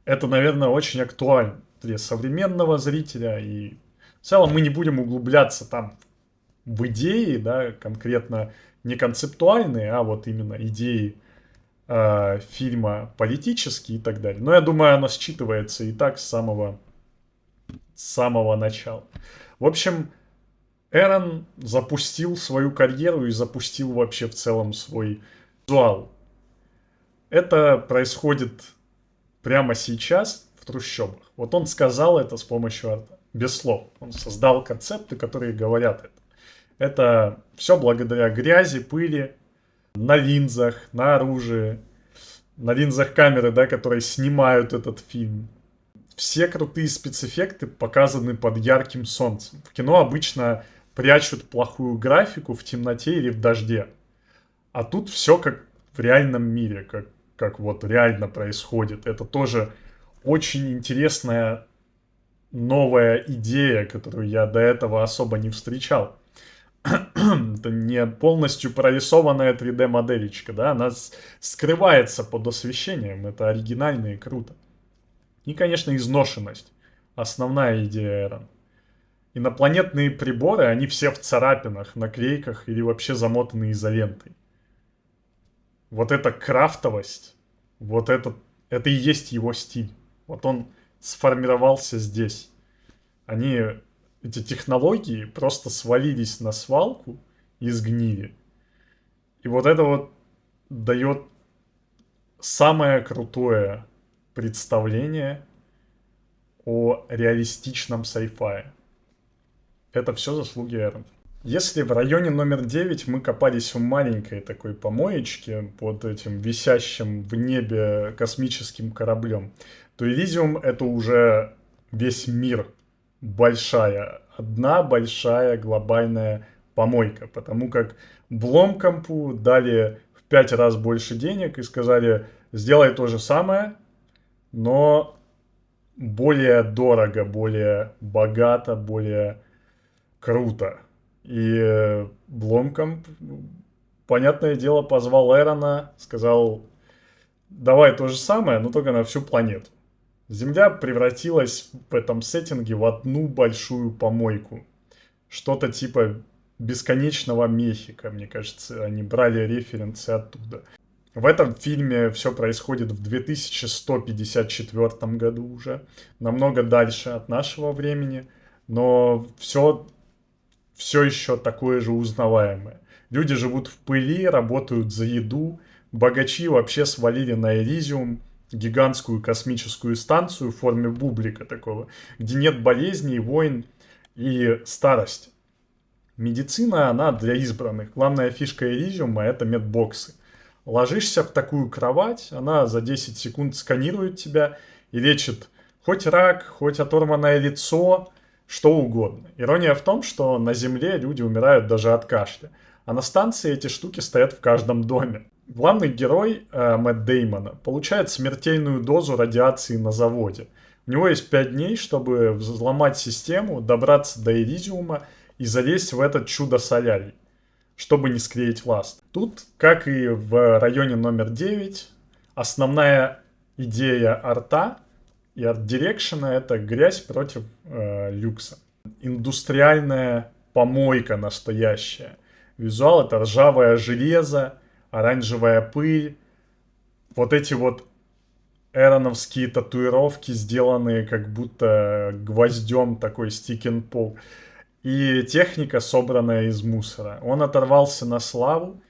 это, наверное, очень актуально для современного зрителя. И в целом мы не будем углубляться там в идеи, да, конкретно не концептуальные, а вот именно идеи фильма политические и так далее. Но я думаю, оно считывается и так с самого начала. В общем, Эрон запустил свою карьеру и запустил вообще в целом свой визуал. Это происходит прямо сейчас в трущобах. Вот он сказал это с помощью арта. Без слов. Он создал концепты, которые говорят это. Это все благодаря грязи, пыли, на линзах, на оружии, на линзах камеры, да, которые снимают этот фильм. Все крутые спецэффекты показаны под ярким солнцем. В кино обычно прячут плохую графику в темноте или в дожде. А тут все как в реальном мире, как вот реально происходит. Это тоже очень интересная новая идея, которую я до этого особо не встречал. Это не полностью прорисованная 3D-моделечка, да, она скрывается под освещением, это оригинально и круто. И, конечно, изношенность. Основная идея Эрон. Инопланетные приборы, они все в царапинах, наклейках или вообще замотаны изолентой. Вот эта крафтовость, вот это и есть его стиль. Вот он сформировался здесь. Эти технологии просто свалились на свалку и сгнили. И вот это вот дает самое крутое представление о реалистичном sci-fi. Это все заслуги Эрон. Если в районе номер 9 мы копались в маленькой такой помоечке под этим висящим в небе космическим кораблем, то Elysium это уже весь мир. Одна большая глобальная помойка. Потому как Бломкампу дали в 5 раз больше денег и сказали, сделай то же самое, но более дорого, более богато, более круто. И Бломкамп, понятное дело, позвал Эрона, сказал, давай то же самое, но только на всю планету. Земля превратилась в этом сеттинге в одну большую помойку. Что-то типа бесконечного Мехико, мне кажется, они брали референсы оттуда. В этом фильме все происходит в 2154 году уже, намного дальше от нашего времени, но все еще такое же узнаваемое. Люди живут в пыли, работают за еду, богачи вообще свалили на Элизиум, гигантскую космическую станцию в форме бублика такого, где нет болезней, войн и старости. Медицина, она для избранных. Главная фишка Элизиума – это медбоксы. Ложишься в такую кровать, она за 10 секунд сканирует тебя и лечит хоть рак, хоть оторванное лицо, что угодно. Ирония в том, что на Земле люди умирают даже от кашля. А на станции эти штуки стоят в каждом доме. Главный герой Мэтт Деймона получает смертельную дозу радиации на заводе. У него есть 5 дней, чтобы взломать систему, добраться до Элизиума и залезть в этот чудо-солярий, чтобы не склеить ласт. Тут, как и в районе номер 9, основная идея арта И Art Direction — это грязь против люкса. Индустриальная помойка настоящая. Визуал — это ржавое железо, оранжевая пыль, вот эти вот эроновские татуировки, сделанные как будто гвоздем, такой стик-н-пол. И техника, собранная из мусора. Он оторвался на славу,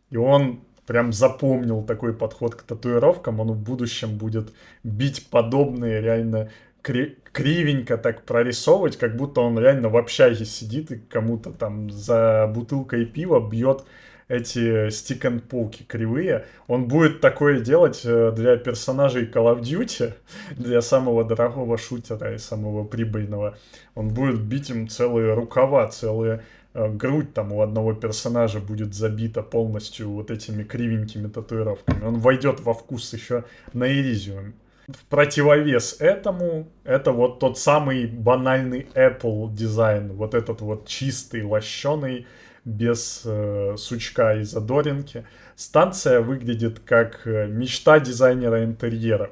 и он прям запомнил такой подход к татуировкам. Он в будущем будет бить подобные, реально кривенько так прорисовывать, как будто он реально в общаге сидит и кому-то там за бутылкой пива бьет эти стик-н-полки кривые. Он будет такое делать для персонажей Call of Duty, для самого дорогого шутера и самого прибыльного. Он будет бить им целые рукава, целые грудь там у одного персонажа будет забита полностью вот этими кривенькими татуировками. Он войдет во вкус еще на Элизиуме. В противовес этому, это вот тот самый банальный Apple дизайн. Вот этот вот чистый, лощеный, без сучка и задоринки. Станция выглядит как мечта дизайнера интерьера.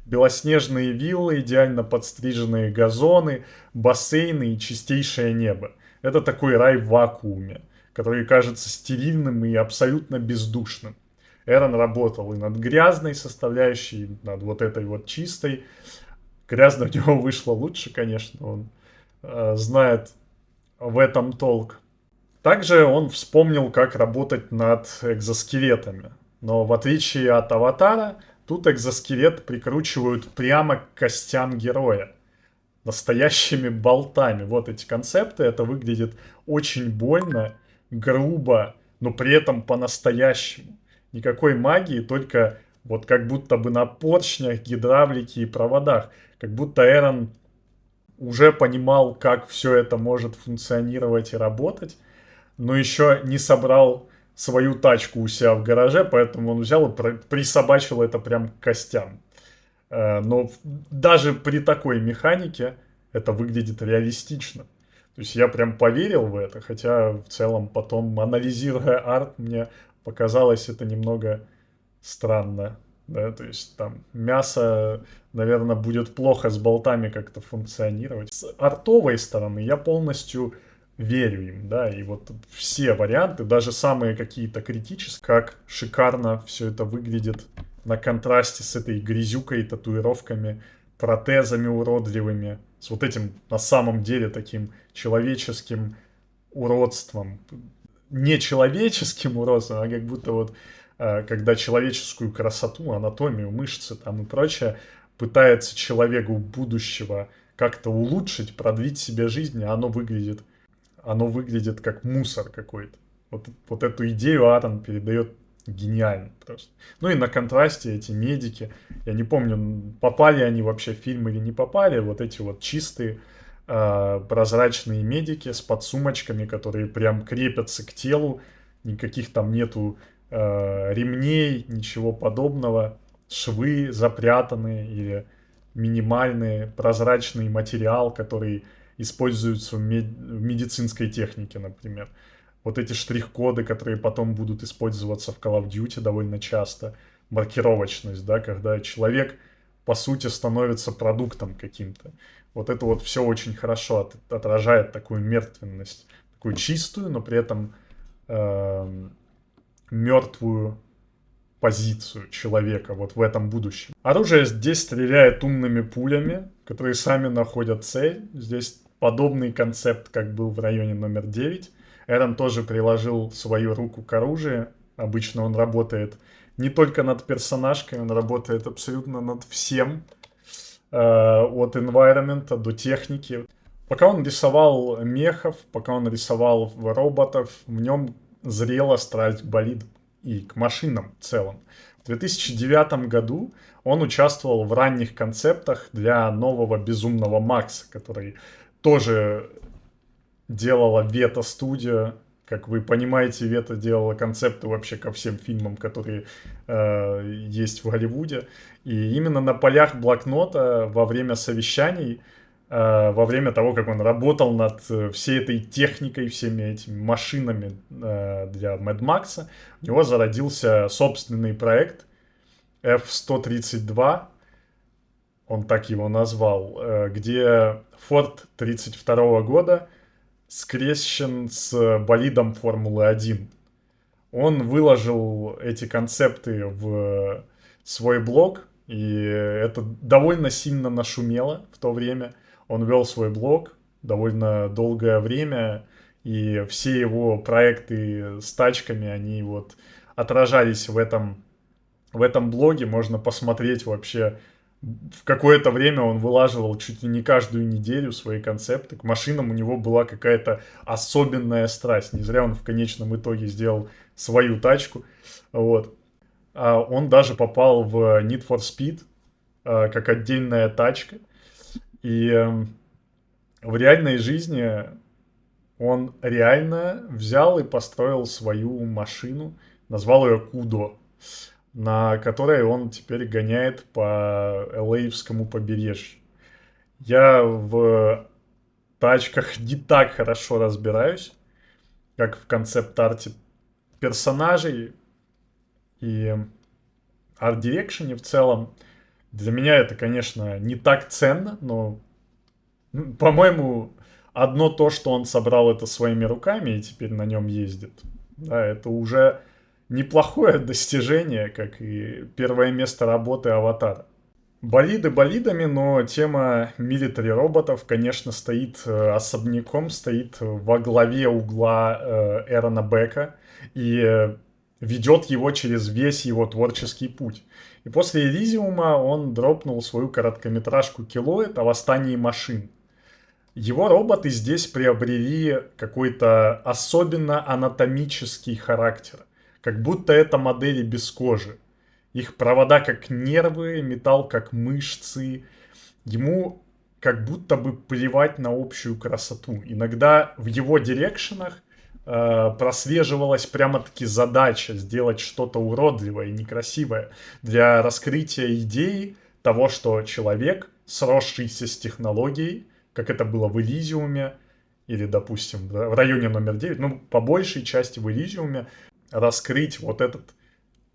Белоснежные виллы, идеально подстриженные газоны, бассейны и чистейшее небо. Это такой рай в вакууме, который кажется стерильным и абсолютно бездушным. Эрон работал и над грязной составляющей, и над вот этой вот чистой. Грязно у него вышло лучше, конечно, он знает в этом толк. Также он вспомнил, как работать над экзоскелетами. Но в отличие от Аватара, тут экзоскелет прикручивают прямо к костям героя. Настоящими болтами. Вот эти концепты. Это выглядит очень больно, грубо, но при этом по-настоящему. Никакой магии, только вот как будто бы на поршнях, гидравлике и проводах. Как будто Эрон уже понимал, как все это может функционировать и работать, но еще не собрал свою тачку у себя в гараже, поэтому он взял и присобачил это прям к костям. Но даже при такой механике это выглядит реалистично. То есть я прям поверил в это, хотя в целом потом, анализируя арт, мне показалось это немного странно. Да? То есть там мясо, наверное, будет плохо с болтами как-то функционировать. С артовой стороны я полностью верю им, да, и вот все варианты, даже самые какие-то критические, как шикарно все это выглядит на контрасте с этой грязюкой, татуировками, протезами уродливыми, с вот этим на самом деле таким человеческим уродством. Не человеческим уродством, а как будто вот когда человеческую красоту, анатомию, мышцы там и прочее пытается человеку будущего как-то улучшить, продлить себе жизнь, а оно выглядит как мусор какой-то. Вот эту идею Аарон передает гениально просто. Ну и на контрасте эти медики, я не помню, попали они вообще в фильм или не попали, вот эти вот чистые прозрачные медики с подсумочками, которые прям крепятся к телу, никаких там нету ремней, ничего подобного, швы запрятанные или минимальный прозрачный материал, который используются в медицинской технике, например. Вот эти штрих-коды, которые потом будут использоваться в Call of Duty довольно часто. Маркировочность, да, когда человек, по сути, становится продуктом каким-то. Вот это вот все очень хорошо отражает такую мертвенность, такую чистую, но при этом мертвую позицию человека вот в этом будущем. Оружие здесь стреляет умными пулями, которые сами находят цель. Здесь подобный концепт, как был в районе номер 9. Эрон тоже приложил свою руку к оружию. Обычно он работает не только над персонажкой, он работает абсолютно над всем. От environment до техники. Пока он рисовал мехов, пока он рисовал роботов, в нем зрела страсть к болидам и к машинам в целом. В 2009 году он участвовал в ранних концептах для нового «Безумного Макса», который тоже делала Вета Студио. Как вы понимаете, Вета делала концепты вообще ко всем фильмам, которые есть в Голливуде. И именно на полях блокнота во время совещаний, во время того, как он работал над всей этой техникой, всеми этими машинами для Mad Max, у него зародился собственный проект F-132. он так его назвал, где Ford 1932 года скрещен с болидом Формулы-1. Он выложил эти концепты в свой блог, и это довольно сильно нашумело в то время. Он вел свой блог довольно долгое время, и все его проекты с тачками, они вот отражались в этом блоге. Можно посмотреть вообще. В какое-то время он вылаживал чуть ли не каждую неделю свои концепты. К машинам у него была какая-то особенная страсть. Не зря он в конечном итоге сделал свою тачку. Вот. А он даже попал в Need for Speed как отдельная тачка. И в реальной жизни он реально взял и построил свою машину, назвал ее Кудо, на которой он теперь гоняет по Л.А.-вскому побережью. Я в тачках не так хорошо разбираюсь, как в концепт-арте персонажей и арт-дирекшене в целом. Для меня это, конечно, не так ценно, но, по-моему, одно то, что он собрал это своими руками и теперь на нем ездит, да, это уже неплохое достижение, как и первое место работы «Аватара». Болиды болидами, но тема милитари роботов, конечно, стоит особняком, стоит во главе угла Эрона Бека и ведет его через весь его творческий путь. И после Элизиума он дропнул свою короткометражку «Килоид» о восстании машин. Его роботы здесь приобрели какой-то особенно анатомический характер. Как будто это модели без кожи. Их провода как нервы, металл как мышцы. Ему как будто бы плевать на общую красоту. Иногда в его дирекшенах прослеживалась прямо-таки задача сделать что-то уродливое и некрасивое для раскрытия идеи того, что человек, сросшийся с технологией, как это было в Элизиуме, или, допустим, в районе номер 9, ну, по большей части в Элизиуме, раскрыть вот этот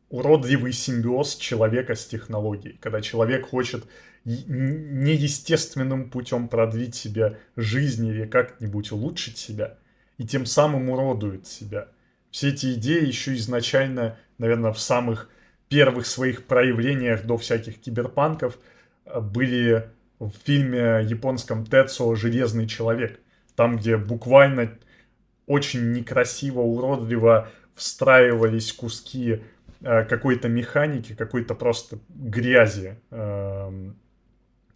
уродливый симбиоз человека с технологией, когда человек хочет неестественным путем продлить себе жизнь или как-нибудь улучшить себя, и тем самым уродует себя. Все эти идеи еще изначально, наверное, в самых первых своих проявлениях до всяких киберпанков были в фильме японском Тецо «Железный человек». Там, где буквально очень некрасиво, уродливо встраивались куски какой-то механики, какой-то просто грязи,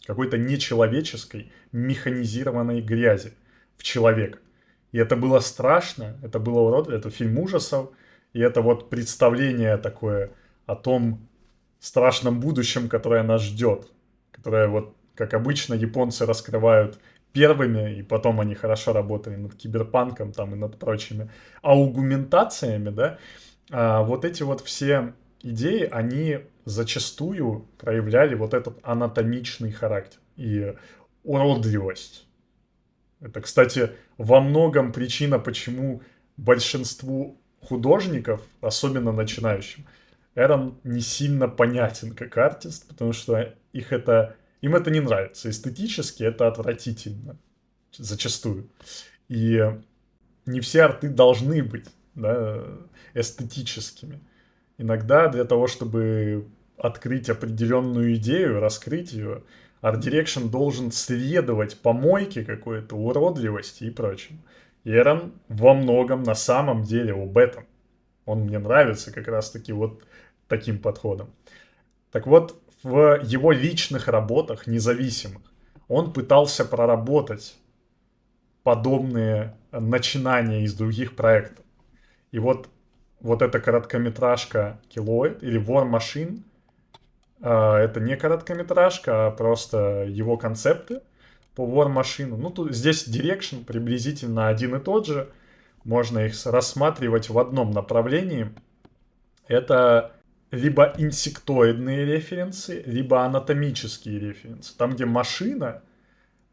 какой-то нечеловеческой, механизированной грязи в человека. И это было страшно, это было уродливо, это фильм ужасов, и это вот представление такое о том страшном будущем, которое нас ждет, которое вот, как обычно, японцы раскрывают первыми, и потом они хорошо работали над киберпанком там и над прочими аугментациями, да, вот эти вот все идеи, они зачастую проявляли вот этот анатомичный характер и уродливость. Это, кстати, во многом причина, почему большинству художников, особенно начинающим, Эрон не сильно понятен как артист, потому что им это не нравится. Эстетически это отвратительно. Зачастую. И не все арты должны быть, да, эстетическими. Иногда для того, чтобы открыть определенную идею, раскрыть ее, арт-дирекшн должен следовать помойке какой-то, уродливости и прочему. И Эрон во многом на самом деле об этом. Он мне нравится как раз-таки вот таким подходом. Так вот, в его личных работах, независимых, он пытался проработать подобные начинания из других проектов. И вот эта короткометражка «Килоид» или «War Machine» это не короткометражка, а просто его концепты по War Machine. Ну, тут, здесь дирекшн приблизительно один и тот же. Можно их рассматривать в одном направлении. Это либо инсектоидные референсы, либо анатомические референсы. Там, где машина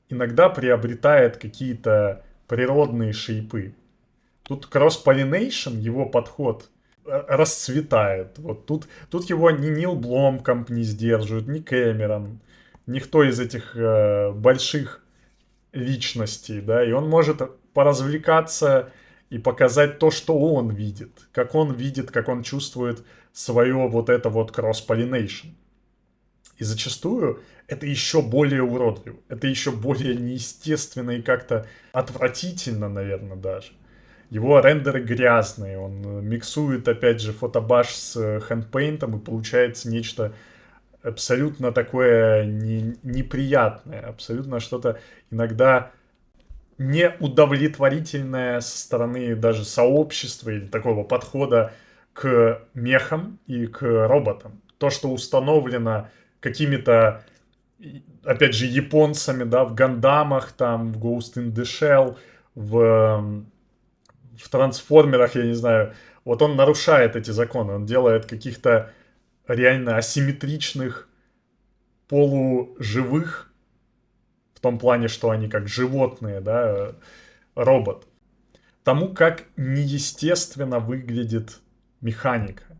иногда приобретает какие-то природные шейпы. Тут кросс-поллинейшн, его подход, расцветает. Вот тут его ни Нил Бломкамп не сдерживает, ни Кэмерон. никто из этих больших личностей, да, и он может поразвлекаться и показать то, что он видит, как он чувствует свое вот это вот cross-pollination. И зачастую это еще более уродливо, это еще более неестественно и как-то отвратительно, наверное, даже. Его рендеры грязные, он миксует, опять же, фотобаш с хэндпейнтом, и получается нечто абсолютно такое неприятное, абсолютно что-то иногда неудовлетворительное со стороны даже сообщества или такого подхода к мехам и к роботам. То, что установлено какими-то, опять же, японцами, да, в Гандамах, там, в Ghost in the Shell, в трансформерах, я не знаю, вот он нарушает эти законы, он делает каких-то реально асимметричных полуживых, в том плане, что они как животные, да, робот. Тому, как неестественно выглядит механика.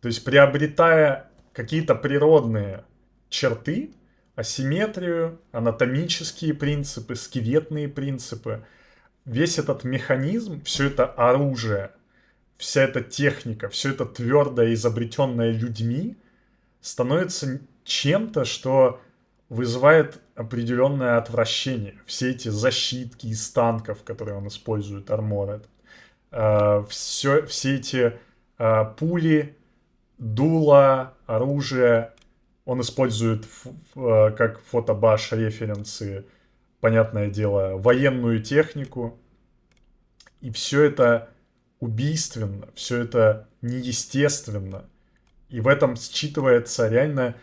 То есть приобретая какие-то природные черты, асимметрию, анатомические принципы, скелетные принципы, весь этот механизм, все это оружие, вся эта техника, все это твердое, изобретенное людьми, становится чем-то, что вызывает определенное отвращение. Все эти защитки из танков, которые он использует, Armored, все эти пули, дула, оружие, он использует как фотобаш референсы, понятное дело, военную технику. И все это убийственно, все это неестественно. И в этом считывается реально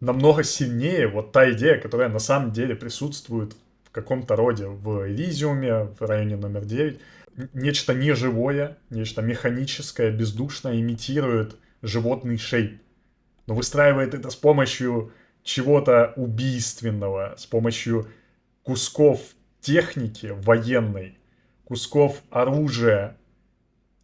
намного сильнее вот та идея, которая на самом деле присутствует в каком-то роде в Элизиуме, в районе номер 9. Нечто неживое, нечто механическое, бездушное имитирует животный шейп. Но выстраивает это с помощью чего-то убийственного, с помощью кусков техники военной, кусков оружия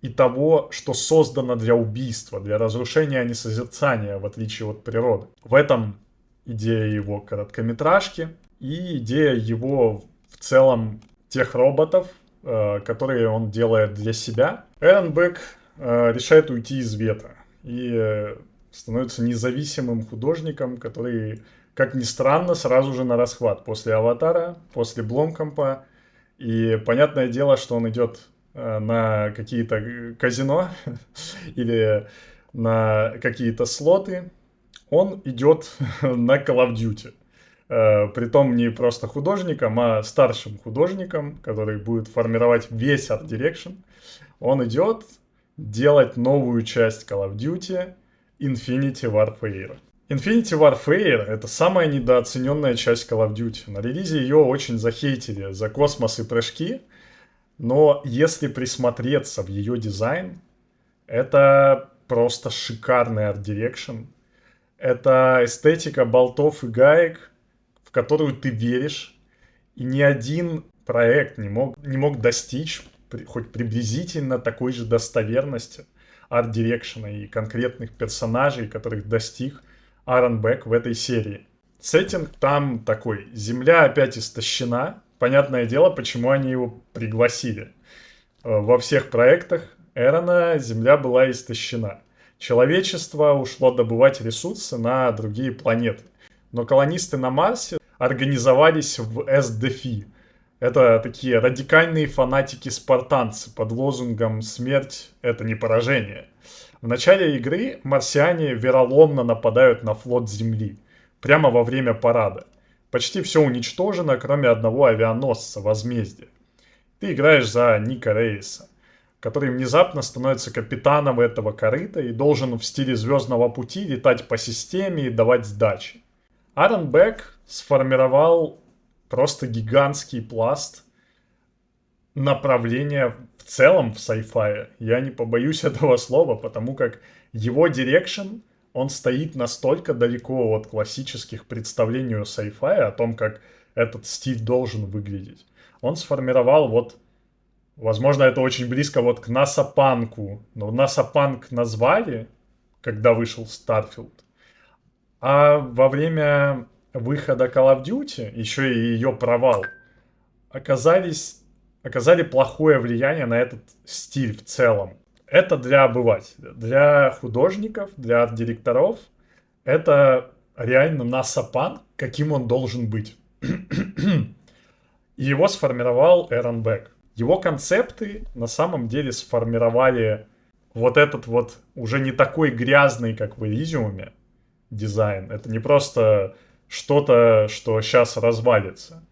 и того, что создано для убийства, для разрушения, а не созерцания, в отличие от природы. В этом идея его короткометражки и идея его в целом тех роботов, которые он делает для себя. Эрон Бек решает уйти из вета и становится независимым художником, который, как ни странно, сразу же на расхват после «Аватара», после «Бломкампа». И понятное дело, что он идет на какие-то казино или на какие-то слоты, он идет на Call of Duty. Притом не просто художником, а старшим художником, который будет формировать весь Art Direction. Он идет делать новую часть Call of Duty Infinity Warfare. Infinity Warfare — это самая недооцененная часть Call of Duty. На релизе ее очень захейтили за космос и прыжки, но если присмотреться в ее дизайн, это просто шикарный арт-дирекшн. Это эстетика болтов и гаек, в которую ты веришь, и ни один проект не мог достичь хоть приблизительно такой же достоверности арт-дирекшена и конкретных персонажей, которых достиг Аарон Бек в этой серии. Сеттинг там такой: Земля опять истощена. Понятное дело, почему они его пригласили. Во всех проектах Эрона Земля была истощена. Человечество ушло добывать ресурсы на другие планеты. Но колонисты на Марсе организовались в СДФИ. Это такие радикальные фанатики-спартанцы под лозунгом «Смерть — это не поражение». В начале игры марсиане вероломно нападают на флот Земли. Прямо во время парада. Почти все уничтожено, кроме одного авианосца «Возмездие». Ты играешь за Ника Рейса, который внезапно становится капитаном этого корыта и должен в стиле «Звездного пути» летать по системе и давать сдачи. Аарон Бек сформировал просто гигантский пласт направления в целом в sci-fi. Я не побоюсь этого слова, потому как его дирекшн, он стоит настолько далеко от классических представлений о sci-fi, о том, как этот стиль должен выглядеть. Он сформировал вот, возможно, это очень близко вот к NASA-панку, но NASA-панк назвали, когда вышел Starfield, а во время выхода Call of Duty, еще и ее провал, оказали плохое влияние на этот стиль в целом. Это для обывателя. Для художников, для арт-директоров это реально насапан, каким он должен быть. И его сформировал Эрон Бек. Его концепты на самом деле сформировали вот этот вот уже не такой грязный, как в Elysium, дизайн. Это не просто что-то, что сейчас развалится.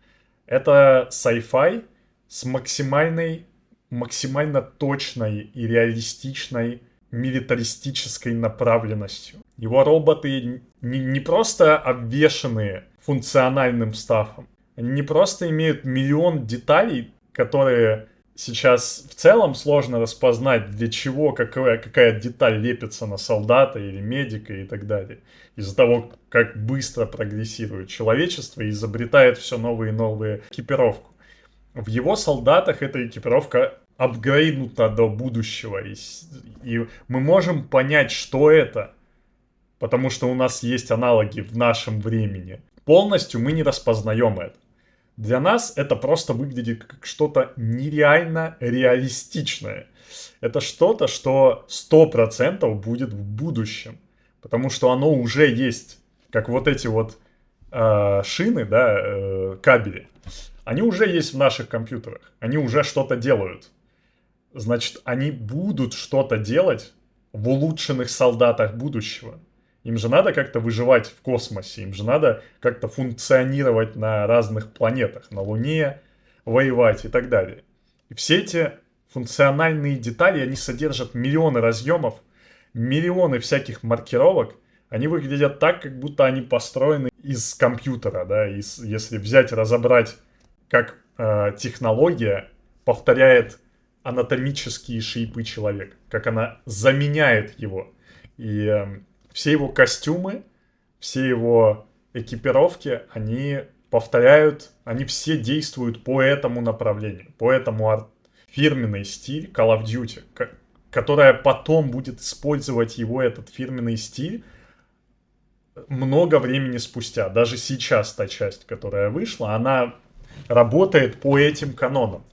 Это sci-fi с максимально точной и реалистичной милитаристической направленностью. Его роботы не просто обвешаны функциональным стафом, они не просто имеют миллион деталей, которые сейчас в целом сложно распознать, для чего какая деталь лепится на солдата или медика и так далее. Из-за того, как быстро прогрессирует человечество и изобретает все новые и новые экипировку. В его солдатах эта экипировка апгрейднута до будущего. И мы можем понять, что это, потому что у нас есть аналоги в нашем времени. Полностью мы не распознаем это. Для нас это просто выглядит как что-то нереально реалистичное. Это что-то, что 100% будет в будущем. Потому что оно уже есть. Как вот эти вот шины, да, кабели. Они уже есть в наших компьютерах. Они уже что-то делают. Значит, они будут что-то делать в улучшенных солдатах будущего. Им же надо как-то выживать в космосе, им же надо как-то функционировать на разных планетах, на Луне, воевать и так далее. И все эти функциональные детали, они содержат миллионы разъемов, миллионы всяких маркировок. Они выглядят так, как будто они построены из компьютера, да, если взять и разобрать, как технология повторяет анатомические шейпы человека, как она заменяет его. И все его костюмы, все его экипировки, они повторяют, они все действуют по этому направлению, по этому фирменный стиль Call of Duty, которая потом будет использовать его, этот фирменный стиль, много времени спустя. Даже сейчас та часть, которая вышла, она работает по этим канонам.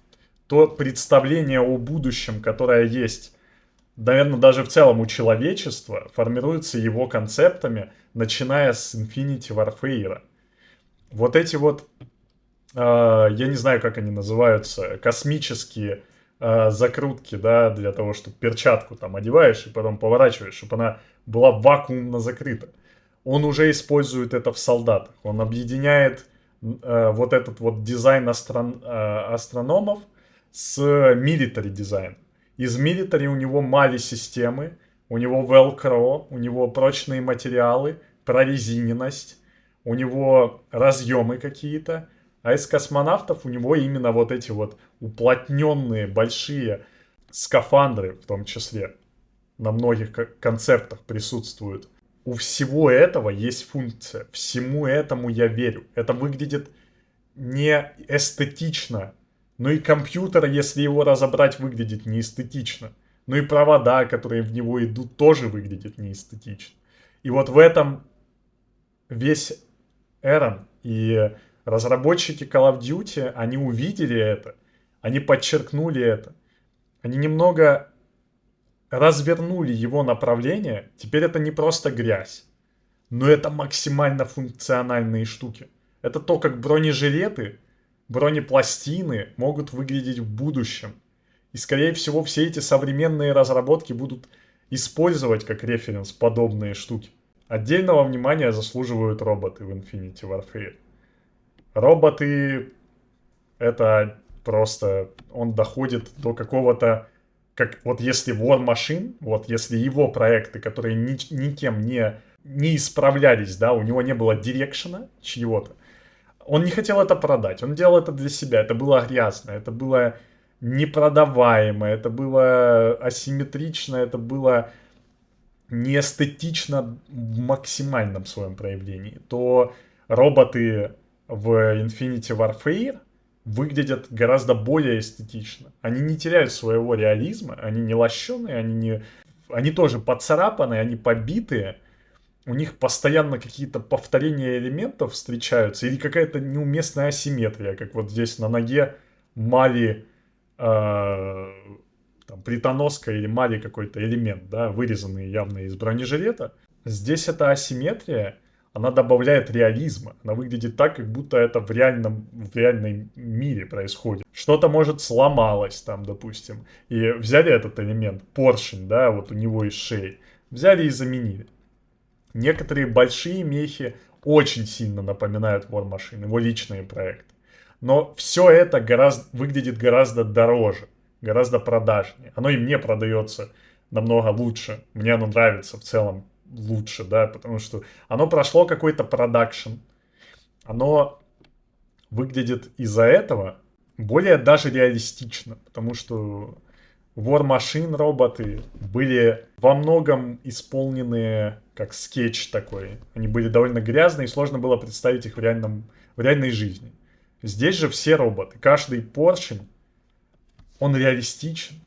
То представление о будущем, которое есть, наверное, даже в целом у человечества, формируется его концептами, начиная с Infinity Warfare. Вот эти вот, я не знаю, как они называются, космические закрутки, да, для того, чтобы перчатку там одеваешь и потом поворачиваешь, чтобы она была вакуумно закрыта. Он уже использует это в солдатах. Он объединяет вот этот вот дизайн астрономов с military дизайном. Из military у него мали-системы, у него velcro, у него прочные материалы, прорезиненность, у него разъемы какие-то. А из космонавтов у него именно вот эти вот уплотненные большие скафандры, в том числе, на многих концептах присутствуют. У всего этого есть функция. Всему этому я верю. Это выглядит не эстетично. Но и компьютер, если его разобрать, выглядит неэстетично. Ну и провода, которые в него идут, тоже выглядят неэстетично. И вот в этом весь Эрон и разработчики Call of Duty, они увидели это, они подчеркнули это. Они немного развернули его направление. Теперь это не просто грязь, но это максимально функциональные штуки. Это то, как бронежилеты, бронепластины могут выглядеть в будущем. И, скорее всего, все эти современные разработки будут использовать как референс подобные штуки. Отдельного внимания заслуживают роботы в Infinity Warfare. Роботы — это просто... Он доходит до какого-то... Как вот если War Machine, вот если его проекты, которые никем не исправлялись, да, у него не было дирекшена чьего-то, он не хотел это продать, он делал это для себя, это было грязно, это было непродаваемо, это было асимметрично, это было неэстетично в максимальном своем проявлении, то роботы в Infinity Warfare выглядят гораздо более эстетично. Они не теряют своего реализма, они не лощеные, они тоже поцарапанные, они побитые, у них постоянно какие-то повторения элементов встречаются или какая-то неуместная асимметрия, как вот здесь на ноге мали там, плитоноска или мали какой-то элемент, да, вырезанный явно из бронежилета. Здесь эта асимметрия, она добавляет реализма. Она выглядит так, как будто это в реальном мире происходит. Что-то, может, сломалось там, допустим. И взяли этот элемент, поршень, да, вот у него из шеи. Взяли и заменили. Некоторые большие мехи очень сильно напоминают War Machine, его личные проекты. Но все это выглядит гораздо дороже, гораздо продажнее. Оно и мне продается намного лучше. Мне оно нравится в целом лучше, да, потому что оно прошло какой-то продакшн. Оно выглядит из-за этого более даже реалистично, потому что War Machine роботы были во многом исполнены как скетч такой. Они были довольно грязные, и сложно было представить их в реальной жизни. Здесь же все роботы, каждый поршень, он реалистичен.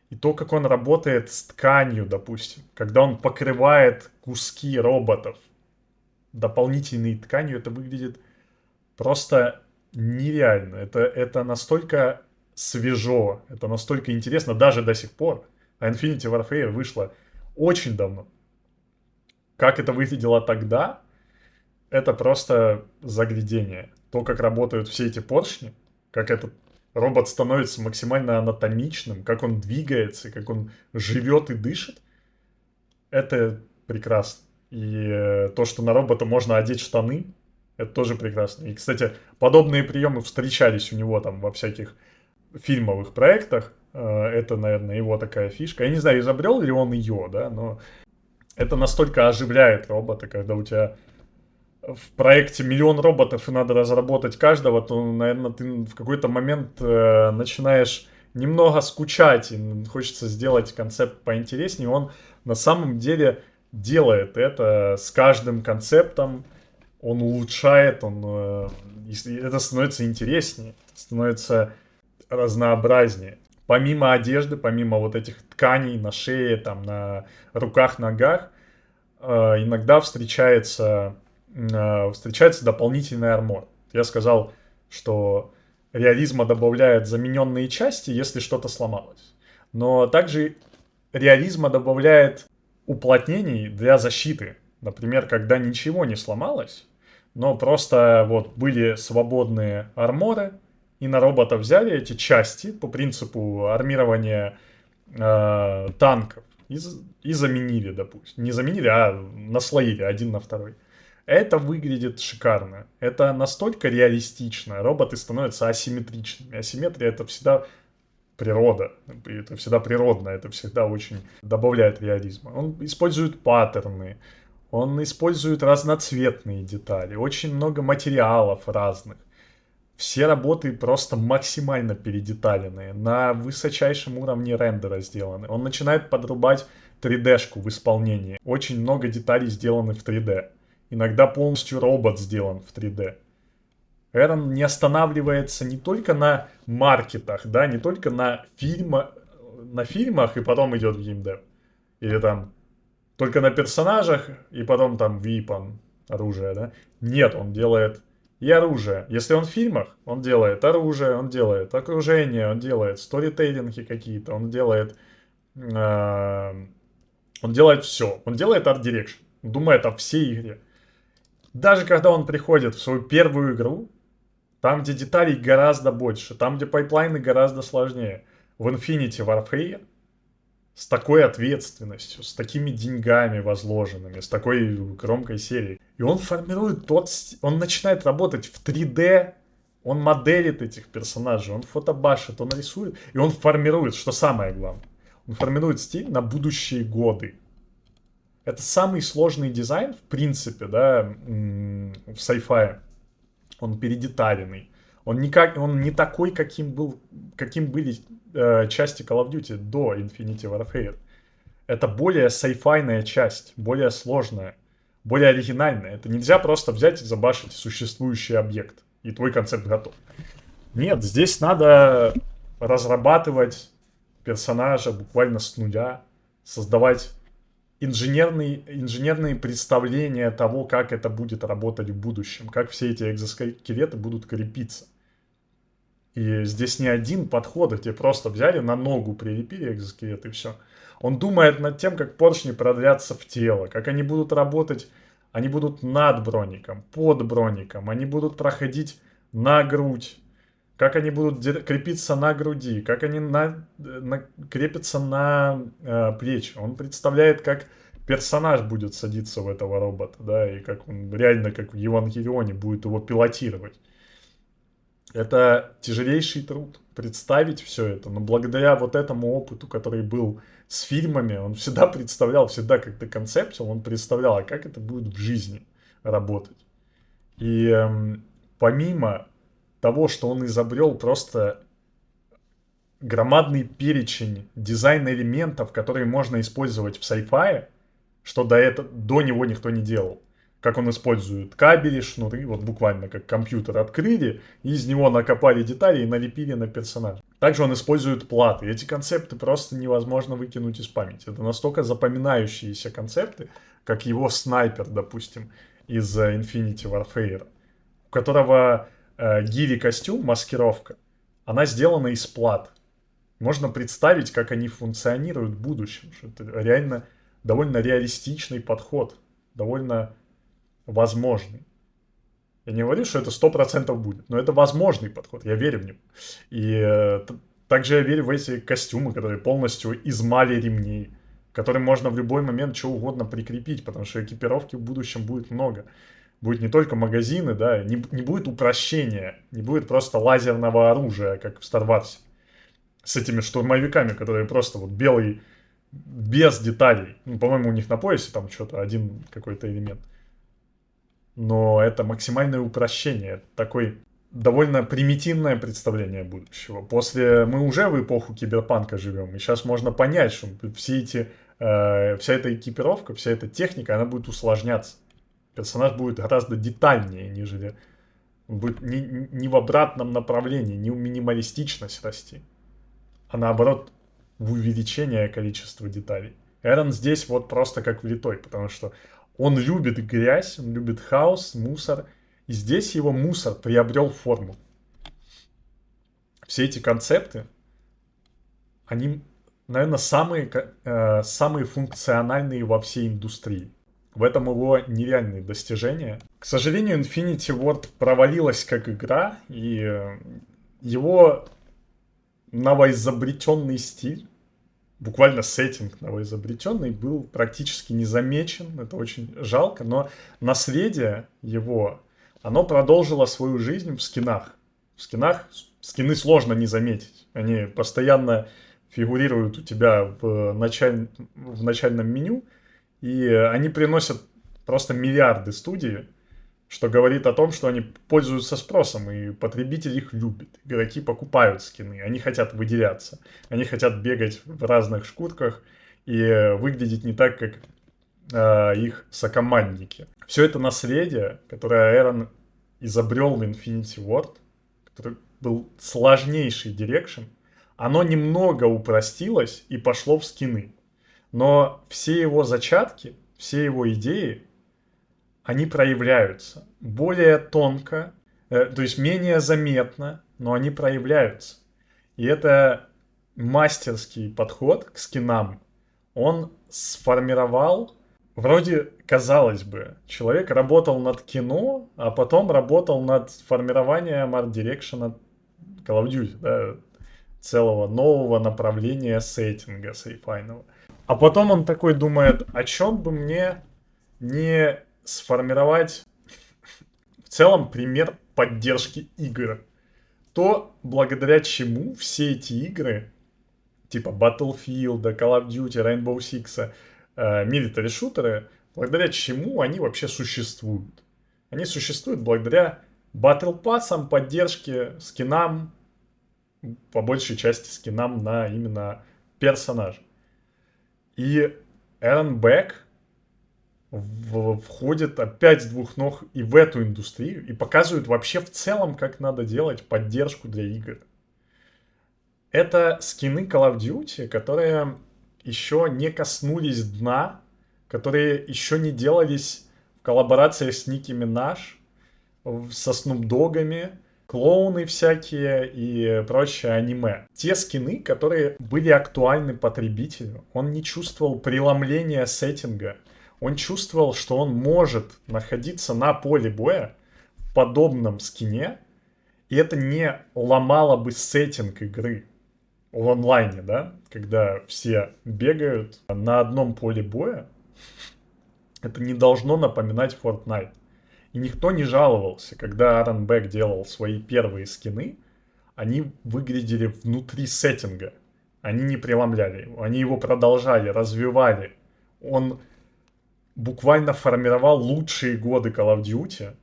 И то, как он работает с тканью, допустим, когда он покрывает куски роботов дополнительной тканью, это выглядит просто нереально. Это настолько свежо, это настолько интересно, даже до сих пор. А Infinity Warfare вышла очень давно. Как это выглядело тогда, это просто заглядение. То, как работают все эти поршни, как этот робот становится максимально анатомичным, как он двигается, как он живет и дышит, это прекрасно. И то, что на робота можно одеть штаны, это тоже прекрасно. И, кстати, подобные приемы встречались у него там во всяких фильмовых проектах. Это, наверное, его такая фишка. Я не знаю, изобрел ли он ее, да, но это настолько оживляет робота, когда у тебя в проекте миллион роботов и надо разработать каждого, то, наверное, ты в какой-то момент начинаешь немного скучать, и хочется сделать концепт поинтереснее. Он на самом деле делает это с каждым концептом, он улучшает, это становится интереснее, становится разнообразнее. Помимо одежды, помимо вот этих тканей на шее, там, на руках, ногах, иногда встречается дополнительный армор. Я сказал, что реализма добавляет замененные части, если что-то сломалось. Но также реализма добавляет уплотнений для защиты. Например, когда ничего не сломалось, но просто вот были свободные арморы, и на робота взяли эти части по принципу армирования танков и заменили, допустим. Не заменили, а наслоили один на второй. Это выглядит шикарно. Это настолько реалистично. Роботы становятся асимметричными. Асимметрия — это всегда природа. Это всегда природно. Это всегда очень добавляет реализма. Он использует паттерны. Он использует разноцветные детали. Очень много материалов разных. Все работы просто максимально передеталенные. На высочайшем уровне рендера сделаны. Он начинает подрубать 3D-шку в исполнении. Очень много деталей сделаны в 3D. Иногда полностью робот сделан в 3D. Эрон не останавливается не только на маркетах, да, не только на фильмах и потом идет в геймдев. Или там только на персонажах и потом там випан, оружие, да. Нет, он делает и оружие. Если он в фильмах, он делает оружие, он делает окружение, он делает сторитейлинги какие-то, он делает все. Он делает арт-дирекшн. Думает о всей игре. Даже когда он приходит в свою первую игру, там, где деталей гораздо больше, там, где пайплайны гораздо сложнее, в Infinity Warfare с такой ответственностью, с такими деньгами возложенными, с такой громкой серией. И он формирует он начинает работать в 3D, он моделит этих персонажей, он фотобашит, он рисует, и он формирует, что самое главное, он формирует стиль на будущие годы. Это самый сложный дизайн, в принципе, да, в sci-fi. Он передеталенный. Он не такой, каким были части Call of Duty до Infinity Warfare. Это более sci-fi-ная часть, более сложная, более оригинальная. Это нельзя просто взять и забашить существующий объект, и твой концепт готов. Нет, здесь надо разрабатывать персонажа буквально с нуля, создавать инженерные представления того, как это будет работать в будущем, как все эти экзоскелеты будут крепиться. И здесь не один подход, эти просто взяли, на ногу прилепили экзоскелет и все. Он думает над тем, как поршни продлятся в тело, как они будут работать, они будут над броником, под броником, они будут проходить на грудь, как они будут крепиться на груди, как они крепятся на плечи. Он представляет, как персонаж будет садиться в этого робота, да, и как он реально, как в Евангелионе, будет его пилотировать. Это тяжелейший труд представить все это, но благодаря вот этому опыту, который был с фильмами, он всегда представлял, всегда как-то концепцию, он представлял, а как это будет в жизни работать. И помимо того, что он изобрел просто громадный перечень дизайн-элементов, которые можно использовать в sci-fi, что до него никто не делал. Как он использует кабели, шнуры, вот буквально как компьютер открыли, и из него накопали детали и налепили на персонажа. Также он использует платы. Эти концепты просто невозможно выкинуть из памяти. Это настолько запоминающиеся концепты, как его снайпер, допустим, из Infinity Warfare, у которого гири-костюм, маскировка, она сделана из плат. Можно представить, как они функционируют в будущем. Что это реально довольно реалистичный подход, довольно возможный. Я не говорю, что это 100% будет, но это возможный подход, я верю в него. И также я верю в эти костюмы, которые полностью из эмали ремней, к которым можно в любой момент что угодно прикрепить, потому что экипировки в будущем будет много. Будет не только магазины, да, не будет упрощения, не будет просто лазерного оружия, как в Star Wars, с этими штурмовиками, которые просто вот белый, без деталей. Ну, по-моему, у них на поясе там что-то, один какой-то элемент. Но это максимальное упрощение, такое довольно примитивное представление будущего. Мы уже в эпоху киберпанка живем, и сейчас можно понять, что вся эта экипировка, вся эта техника, она будет усложняться. Персонаж будет гораздо детальнее, нежели... Он будет не в обратном направлении, не в минималистичность расти, а наоборот в увеличение количества деталей. Эрон здесь вот просто как влитой, потому что он любит грязь, он любит хаос, мусор. И здесь его мусор приобрел форму. Все эти концепты, они, наверное, самые функциональные во всей индустрии. В этом его нереальные достижения. К сожалению, Infinity Ward провалилась как игра, и его новоизобретенный стиль, буквально сеттинг новоизобретенный, был практически не замечен. Это очень жалко, но наследие его, оно продолжило свою жизнь в скинах. В скинах скины сложно не заметить. Они постоянно фигурируют у тебя в начальном меню, и они приносят просто миллиарды студий, что говорит о том, что они пользуются спросом, и потребитель их любит. Игроки покупают скины, они хотят выделяться. Они хотят бегать в разных шкурках и выглядеть не так, как их сокомандники. Все это наследие, которое Эрон изобрел в Infinity Ward, который был сложнейший дирекшн, оно немного упростилось и пошло в скины. Но все его зачатки, все его идеи, они проявляются более тонко, то есть менее заметно, но они проявляются. И это мастерский подход к скинам. Он сформировал, вроде, казалось бы, человек работал над кино, а потом работал над формированием арт-дирекшена Call of Duty, да, целого нового направления сеттинга сейфайного. А потом он такой думает, о чем бы мне не сформировать в целом пример поддержки игр. То, благодаря чему все эти игры, типа Battlefield, Call of Duty, Rainbow Six, military шутеры, благодаря чему они вообще существуют. Они существуют благодаря Battle Pass'ам, поддержке, скинам, по большей части скинам на именно персонажа. И Эрон Бек входит опять с двух ног и в эту индустрию, и показывает вообще в целом, как надо делать поддержку для игр. Это скины Call of Duty, которые еще не коснулись дна которые еще не делались в коллаборации с Ники Минаж, со Снуп Доггами, клоуны всякие и прочее аниме. Те скины, которые были актуальны потребителю. Он не чувствовал преломления сеттинга. Он чувствовал, что он может находиться на поле боя в подобном скине, и это не ломало бы сеттинг игры в онлайне, да, когда все бегают на одном поле боя. Это не должно напоминать Fortnite. И никто не жаловался, когда Aaron Beck делал свои первые скины, они выглядели внутри сеттинга. Они не преломляли его, они его продолжали, развивали. Он буквально формировал лучшие годы Call of Duty.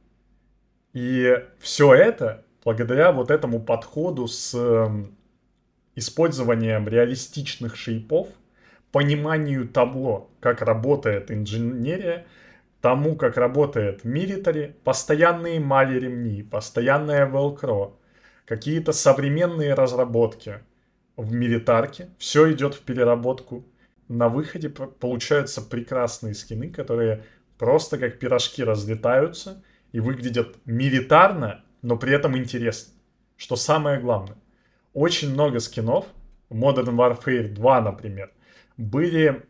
И все это благодаря вот этому подходу с использованием реалистичных шейпов, пониманию того, как работает инженерия, тому, как работает милитари, постоянные мали-ремни, постоянное велкро, какие-то современные разработки в милитарке, все идет в переработку. На выходе получаются прекрасные скины, которые просто как пирожки разлетаются и выглядят милитарно, но при этом интересно. Что самое главное. Очень много скинов, Modern Warfare 2, например, были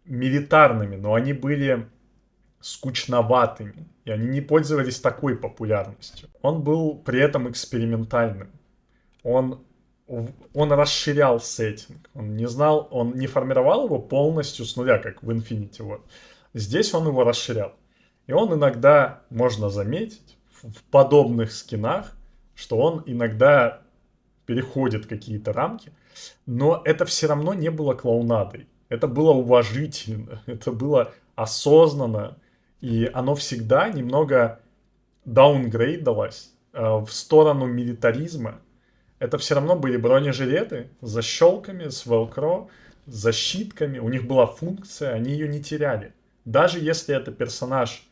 милитарными, но они были скучноватыми, и они не пользовались такой популярностью. Он был при этом экспериментальным. Он расширял сеттинг. Он не формировал его полностью с нуля, как в Infinity Ward. Здесь он его расширял. И он иногда, можно заметить, в подобных скинах, что он иногда переходит какие-то рамки, но это все равно не было клоунадой. Это было уважительно, это было осознанно, и оно всегда немного даунгрейдалось в сторону милитаризма. Это все равно были бронежилеты с защелками, с велкро, с защитками. У них была функция, они ее не теряли. Даже если это персонаж,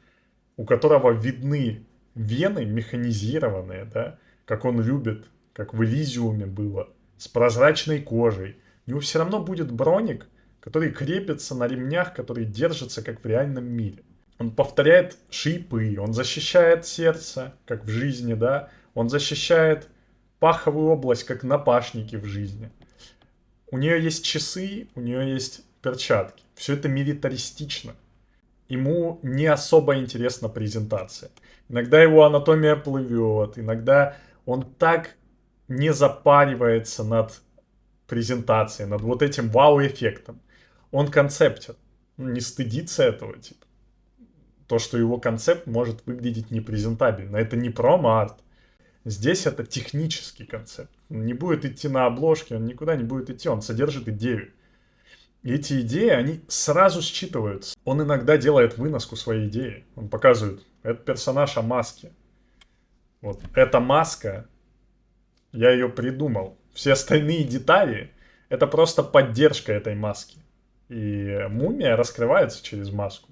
у которого видны вены механизированные, да, как он любит, как в Элизиуме было, с прозрачной кожей, у него все равно будет броник, который крепится на ремнях, который держится, как в реальном мире. Он повторяет шипы, он защищает сердце, как в жизни, да, он защищает паховую область, как напашники в жизни. У нее есть часы, у нее есть перчатки. Все это милитаристично. Ему не особо интересна презентация. Иногда его анатомия плывет, иногда он так не запаривается над презентацией, над вот этим вау-эффектом. Он концептер, не стыдится этого, типа. То, что его концепт может выглядеть непрезентабельно. Это не промо-арт. Здесь это технический концепт. Он не будет идти на обложке, он никуда не будет идти, он содержит идею. И эти идеи, они сразу считываются. Он иногда делает выноску своей идеи. Он показывает, это персонаж о маске. Вот эта маска, я ее придумал. Все остальные детали, это просто поддержка этой маски. И мумия раскрывается через маску.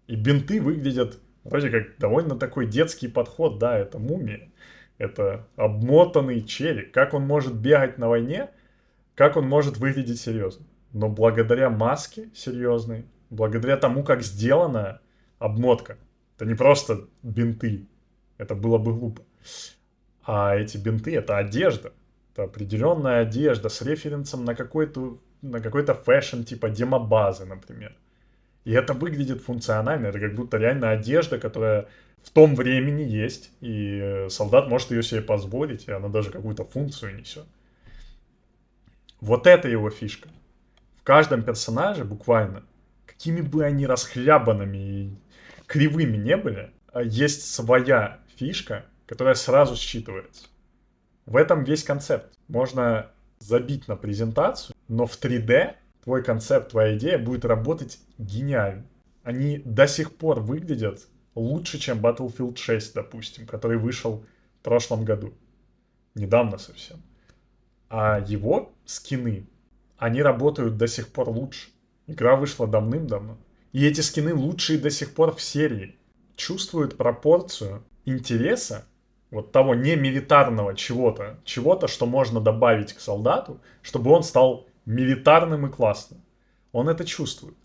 И бинты выглядят вроде как довольно такой детский подход. Да, это мумия. Это обмотанный челик. Как он может бегать на войне, как он может выглядеть серьезно. Но благодаря маске серьезной, благодаря тому, как сделана обмотка, это не просто бинты, это было бы глупо. А эти бинты — это одежда. Это определенная одежда с референсом на какой-то фэшн, типа демобазы, например. И это выглядит функционально. Это как будто реально одежда, которая в том времени есть, и солдат может ее себе позволить, и она даже какую-то функцию несет. Вот это его фишка. В каждом персонаже буквально, какими бы они расхлябанными и кривыми не были, есть своя фишка, которая сразу считывается. В этом весь концепт. Можно забить на презентацию, но в 3D твой концепт, твоя идея будет работать гениально. Они до сих пор выглядят лучше, чем Battlefield 6, допустим, который вышел в прошлом году. Недавно совсем. А его скины, они работают до сих пор лучше. Игра вышла давным-давно. И эти скины лучшие до сих пор в серии. Чувствуют пропорцию интереса, вот того немилитарного чего-то, что можно добавить к солдату, чтобы он стал милитарным и классным. Он это чувствует.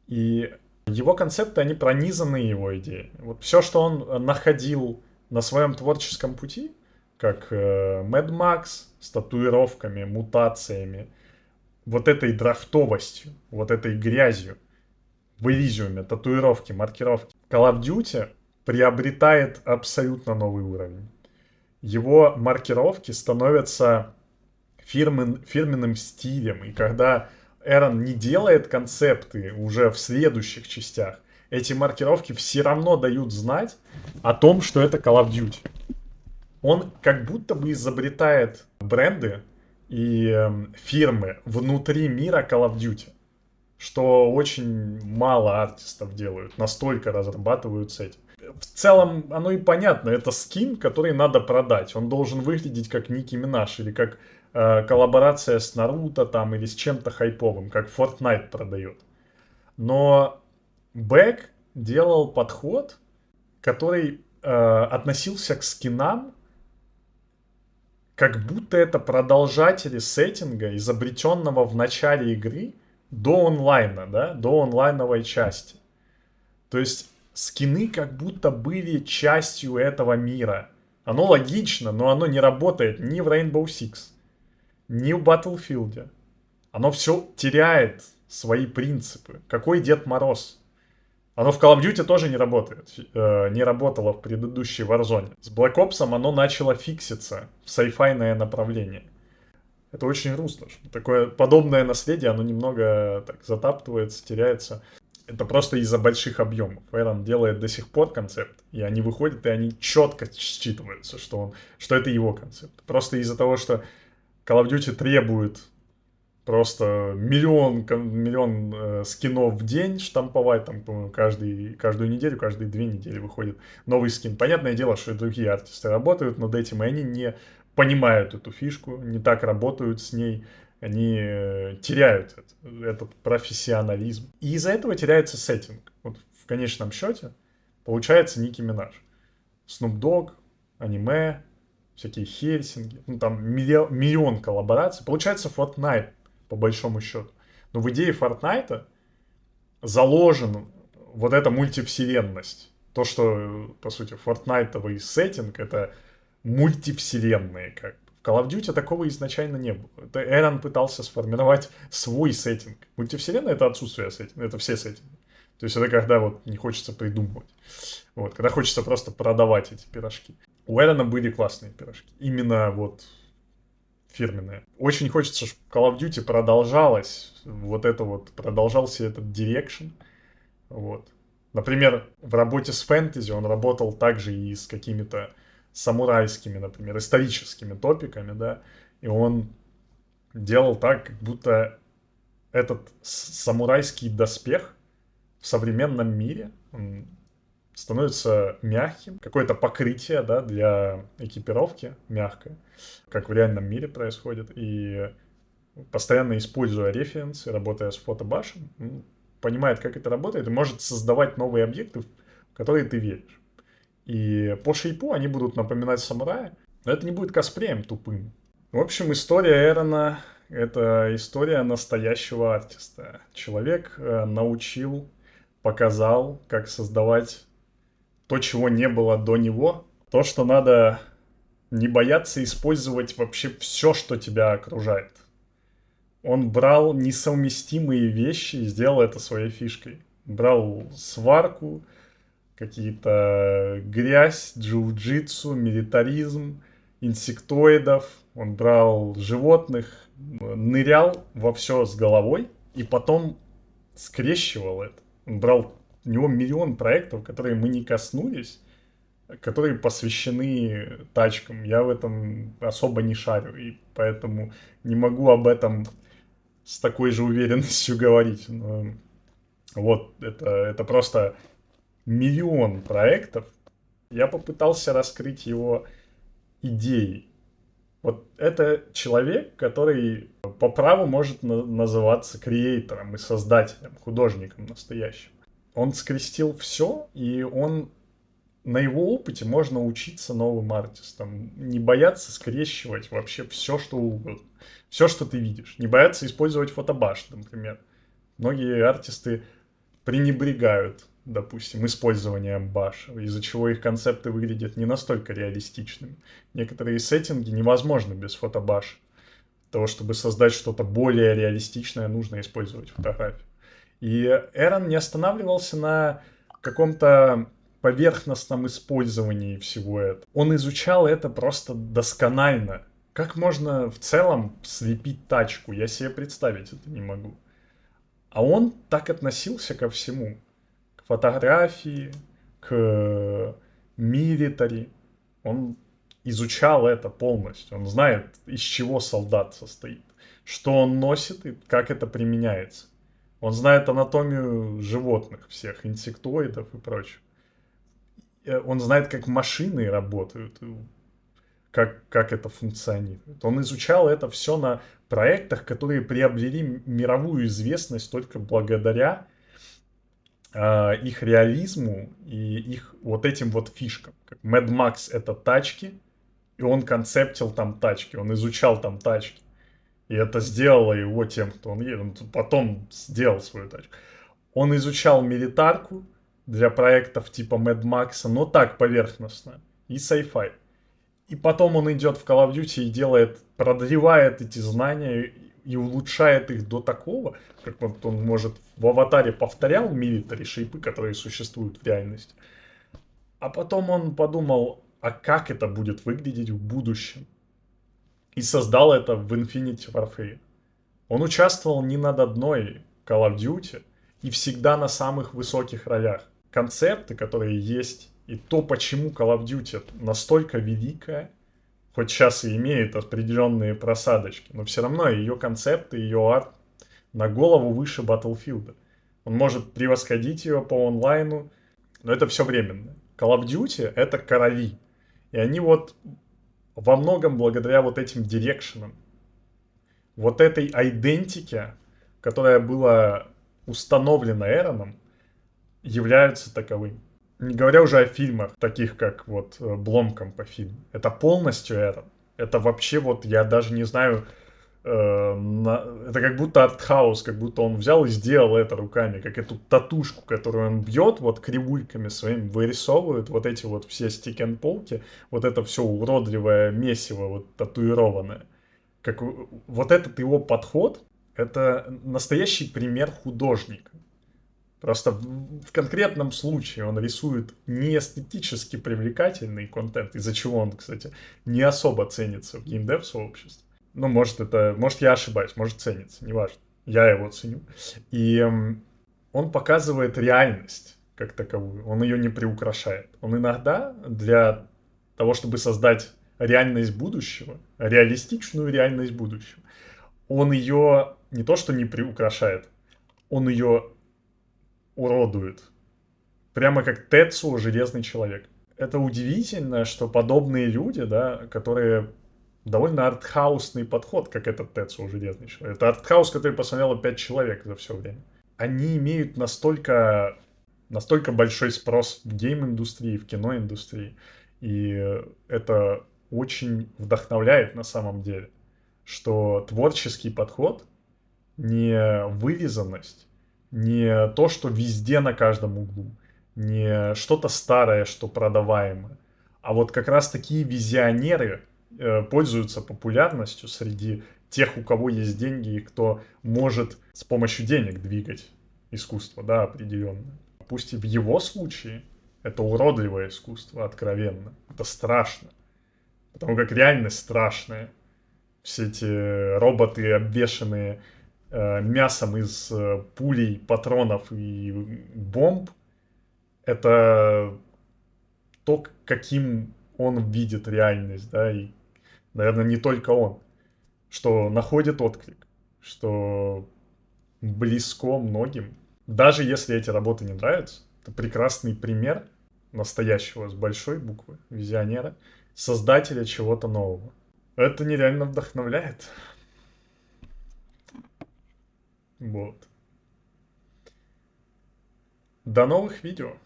И Его концепты, они пронизаны его идеей. Вот все, что он находил на своем творческом пути, как Mad Max с татуировками, мутациями, вот этой драфтовостью, вот этой грязью в Elysium, татуировки, маркировки. Call of Duty приобретает абсолютно новый уровень. Его маркировки становятся фирменным стилем. И когда Эрон не делает концепты уже в следующих частях, эти маркировки все равно дают знать о том, что это Call of Duty. Он как будто бы изобретает бренды и фирмы внутри мира Call of Duty, что очень мало артистов делают, настолько разрабатывают с этим. В целом, оно и понятно, это скин, который надо продать. Он должен выглядеть как Ники Минаж или как коллаборация с Наруто там, или с чем-то хайповым, как Fortnite продает. Но Бэк делал подход, который относился к скинам, как будто это продолжатели сеттинга, изобретенного в начале игры до онлайна, да, до онлайновой части. То есть скины как будто были частью этого мира. Оно логично, но оно не работает ни в Rainbow Six, ни в Battlefield. Оно все теряет свои принципы. Какой Дед Мороз? Оно в Call of Duty тоже не работает. Не работало в предыдущей Warzone. С Black Ops оно начало фикситься в сайфайное направление. Это очень грустно. Такое подобное наследие, оно немного так затаптывается, теряется. Это просто из-за больших объемов. Эрон делает до сих пор концепт, и они выходят, и они четко считываются, что это его концепт. Просто из-за того, что Call of Duty требует просто миллион скинов в день штамповать, там, по-моему, каждую неделю, каждые 2 недели выходит новый скин. Понятное дело, что и другие артисты работают над этим, и они не понимают эту фишку, не так работают с ней, они теряют этот профессионализм. И из-за этого теряется сеттинг. Вот в конечном счете получается Ники Минаж. Snoop Dogg, аниме, всякие Хельсинги, ну там миллион коллабораций. Получается Fortnite, по большому счету. Но в идее Fortnite заложен вот эта мультивселенность. То, что, по сути, фортнайтовый сеттинг — это мультивселенные, как бы. В Call of Duty такого изначально не было. Это Эрон пытался сформировать свой сеттинг. Мультивселенная — это отсутствие сеттинга, это все сеттинги. То есть это когда вот не хочется придумывать. Вот, когда хочется просто продавать эти пирожки. У Эрона были классные пирожки. Именно вот фирменные. Очень хочется, чтобы Call of Duty продолжался этот дирекшн. Вот. Например, в работе с фэнтези он работал также и с какими-то самурайскими, например, историческими топиками, да, и он делал так, как будто этот самурайский доспех в современном мире становится мягким, какое-то покрытие, да, для экипировки мягкое, как в реальном мире происходит, и постоянно используя референсы, работая с фотобашем, понимает, как это работает, и может создавать новые объекты, в которые ты веришь. И по шейпу они будут напоминать самурая, но это не будет косплеем тупым. В общем, история Эрона — это история настоящего артиста. Человек научил, показал, как создавать то, чего не было до него. То, что надо не бояться использовать вообще все, что тебя окружает. Он брал несовместимые вещи и сделал это своей фишкой. Брал сварку, какие-то грязь, джиу-джитсу, милитаризм, инсектоидов. Он брал животных, нырял во все с головой и потом скрещивал это. Он брал, у него миллион проектов, которые мы не коснулись, которые посвящены тачкам. Я в этом особо не шарю, и поэтому не могу об этом с такой же уверенностью говорить. Но вот, это просто миллион проектов. Я попытался раскрыть его идеи. Вот это человек, который по праву может называться креатором и создателем, художником настоящим. Он скрестил все, и на его опыте можно учиться новым артистам. Не бояться скрещивать вообще все, что угодно. Все, что ты видишь. Не бояться использовать фотобаш, например. Многие артисты пренебрегают, допустим, использованием баш, из-за чего их концепты выглядят не настолько реалистичными. Некоторые сеттинги невозможны без фотобаш. Для того, чтобы создать что-то более реалистичное, нужно использовать фотографию. И Эрон не останавливался на каком-то поверхностном использовании всего этого. Он изучал это просто досконально. Как можно в целом слепить тачку? Я себе представить это не могу. А он так относился ко всему. К фотографии, к милитари. Он изучал это полностью. Он знает, из чего солдат состоит, что он носит и как это применяется. Он знает анатомию животных всех, инсектоидов и прочего. Он знает, как машины работают, как это функционирует. Он изучал это все на проектах, которые приобрели мировую известность только благодаря их реализму и их вот этим вот фишкам. Как Mad Max — это тачки, и он концептил там тачки, он изучал там тачки. И это сделало его тем, кто он есть. Он потом сделал свою тачку. Он изучал милитарку для проектов типа Mad Max, но так поверхностно. И sci-fi. И потом он идет в Call of Duty и делает, продлевает эти знания и улучшает их до такого, как вот он, может, в Аватаре повторял милитари шейпы, которые существуют в реальности. А потом он подумал, а как это будет выглядеть в будущем? И создал это в Infinity Warfare. Он участвовал не над одной Call of Duty и всегда на самых высоких ролях. Концепты, которые есть, и то, почему Call of Duty настолько великая, хоть сейчас и имеет определенные просадочки, но все равно ее концепты, ее арт на голову выше Battlefield. Он может превосходить ее по онлайну, но это все временно. Call of Duty — это короли. И они вот во многом благодаря вот этим дирекшенам, вот этой айдентике, которая была установлена Эроном, являются таковыми. Не говоря уже о фильмах, таких как вот Бломкомпа фильм. Это полностью Эрон. Это вообще вот, я даже не знаю, это как будто артхаус, как будто он взял и сделал это руками, как эту татушку, которую он бьет, вот кривульками своим вырисовывает, вот эти вот все стик-н-полки, вот это все уродливое месиво, вот татуированное. Как, вот этот его подход, это настоящий пример художника. Просто в конкретном случае он рисует не эстетически привлекательный контент, из-за чего он, кстати, не особо ценится в геймдев-сообществе. Ну, может, я ошибаюсь, может, ценится, неважно. Я его ценю. И он показывает реальность как таковую. Он ее не приукрашает. Он иногда для того, чтобы создать реальность будущего, реалистичную реальность будущего, он ее не то что не приукрашает, он ее уродует. Прямо как Тецуо «Железный человек». Это удивительно, что подобные люди, да, которые довольно артхаусный подход, как этот Тецуо «Железный человек». Это артхаус, который посмотрело 5 человек за все время. Они имеют настолько большой спрос в гейм-индустрии, в киноиндустрии. И это очень вдохновляет на самом деле, что творческий подход, не вывезанность, не то, что везде на каждом углу, не что-то старое, что продаваемое, а вот как раз такие визионеры пользуются популярностью среди тех, у кого есть деньги и кто может с помощью денег двигать искусство, да, определенно. Пусть и в его случае это уродливое искусство, откровенно. Это страшно. Потому как реальность страшная. Все эти роботы, обвешанные мясом из пулей, патронов и бомб, это то, каким он видит реальность, да, и, наверное, не только он, что находит отклик, что близко многим. Даже если эти работы не нравятся, это прекрасный пример настоящего с большой буквы визионера, создателя чего-то нового. Это нереально вдохновляет. Вот. До новых видео.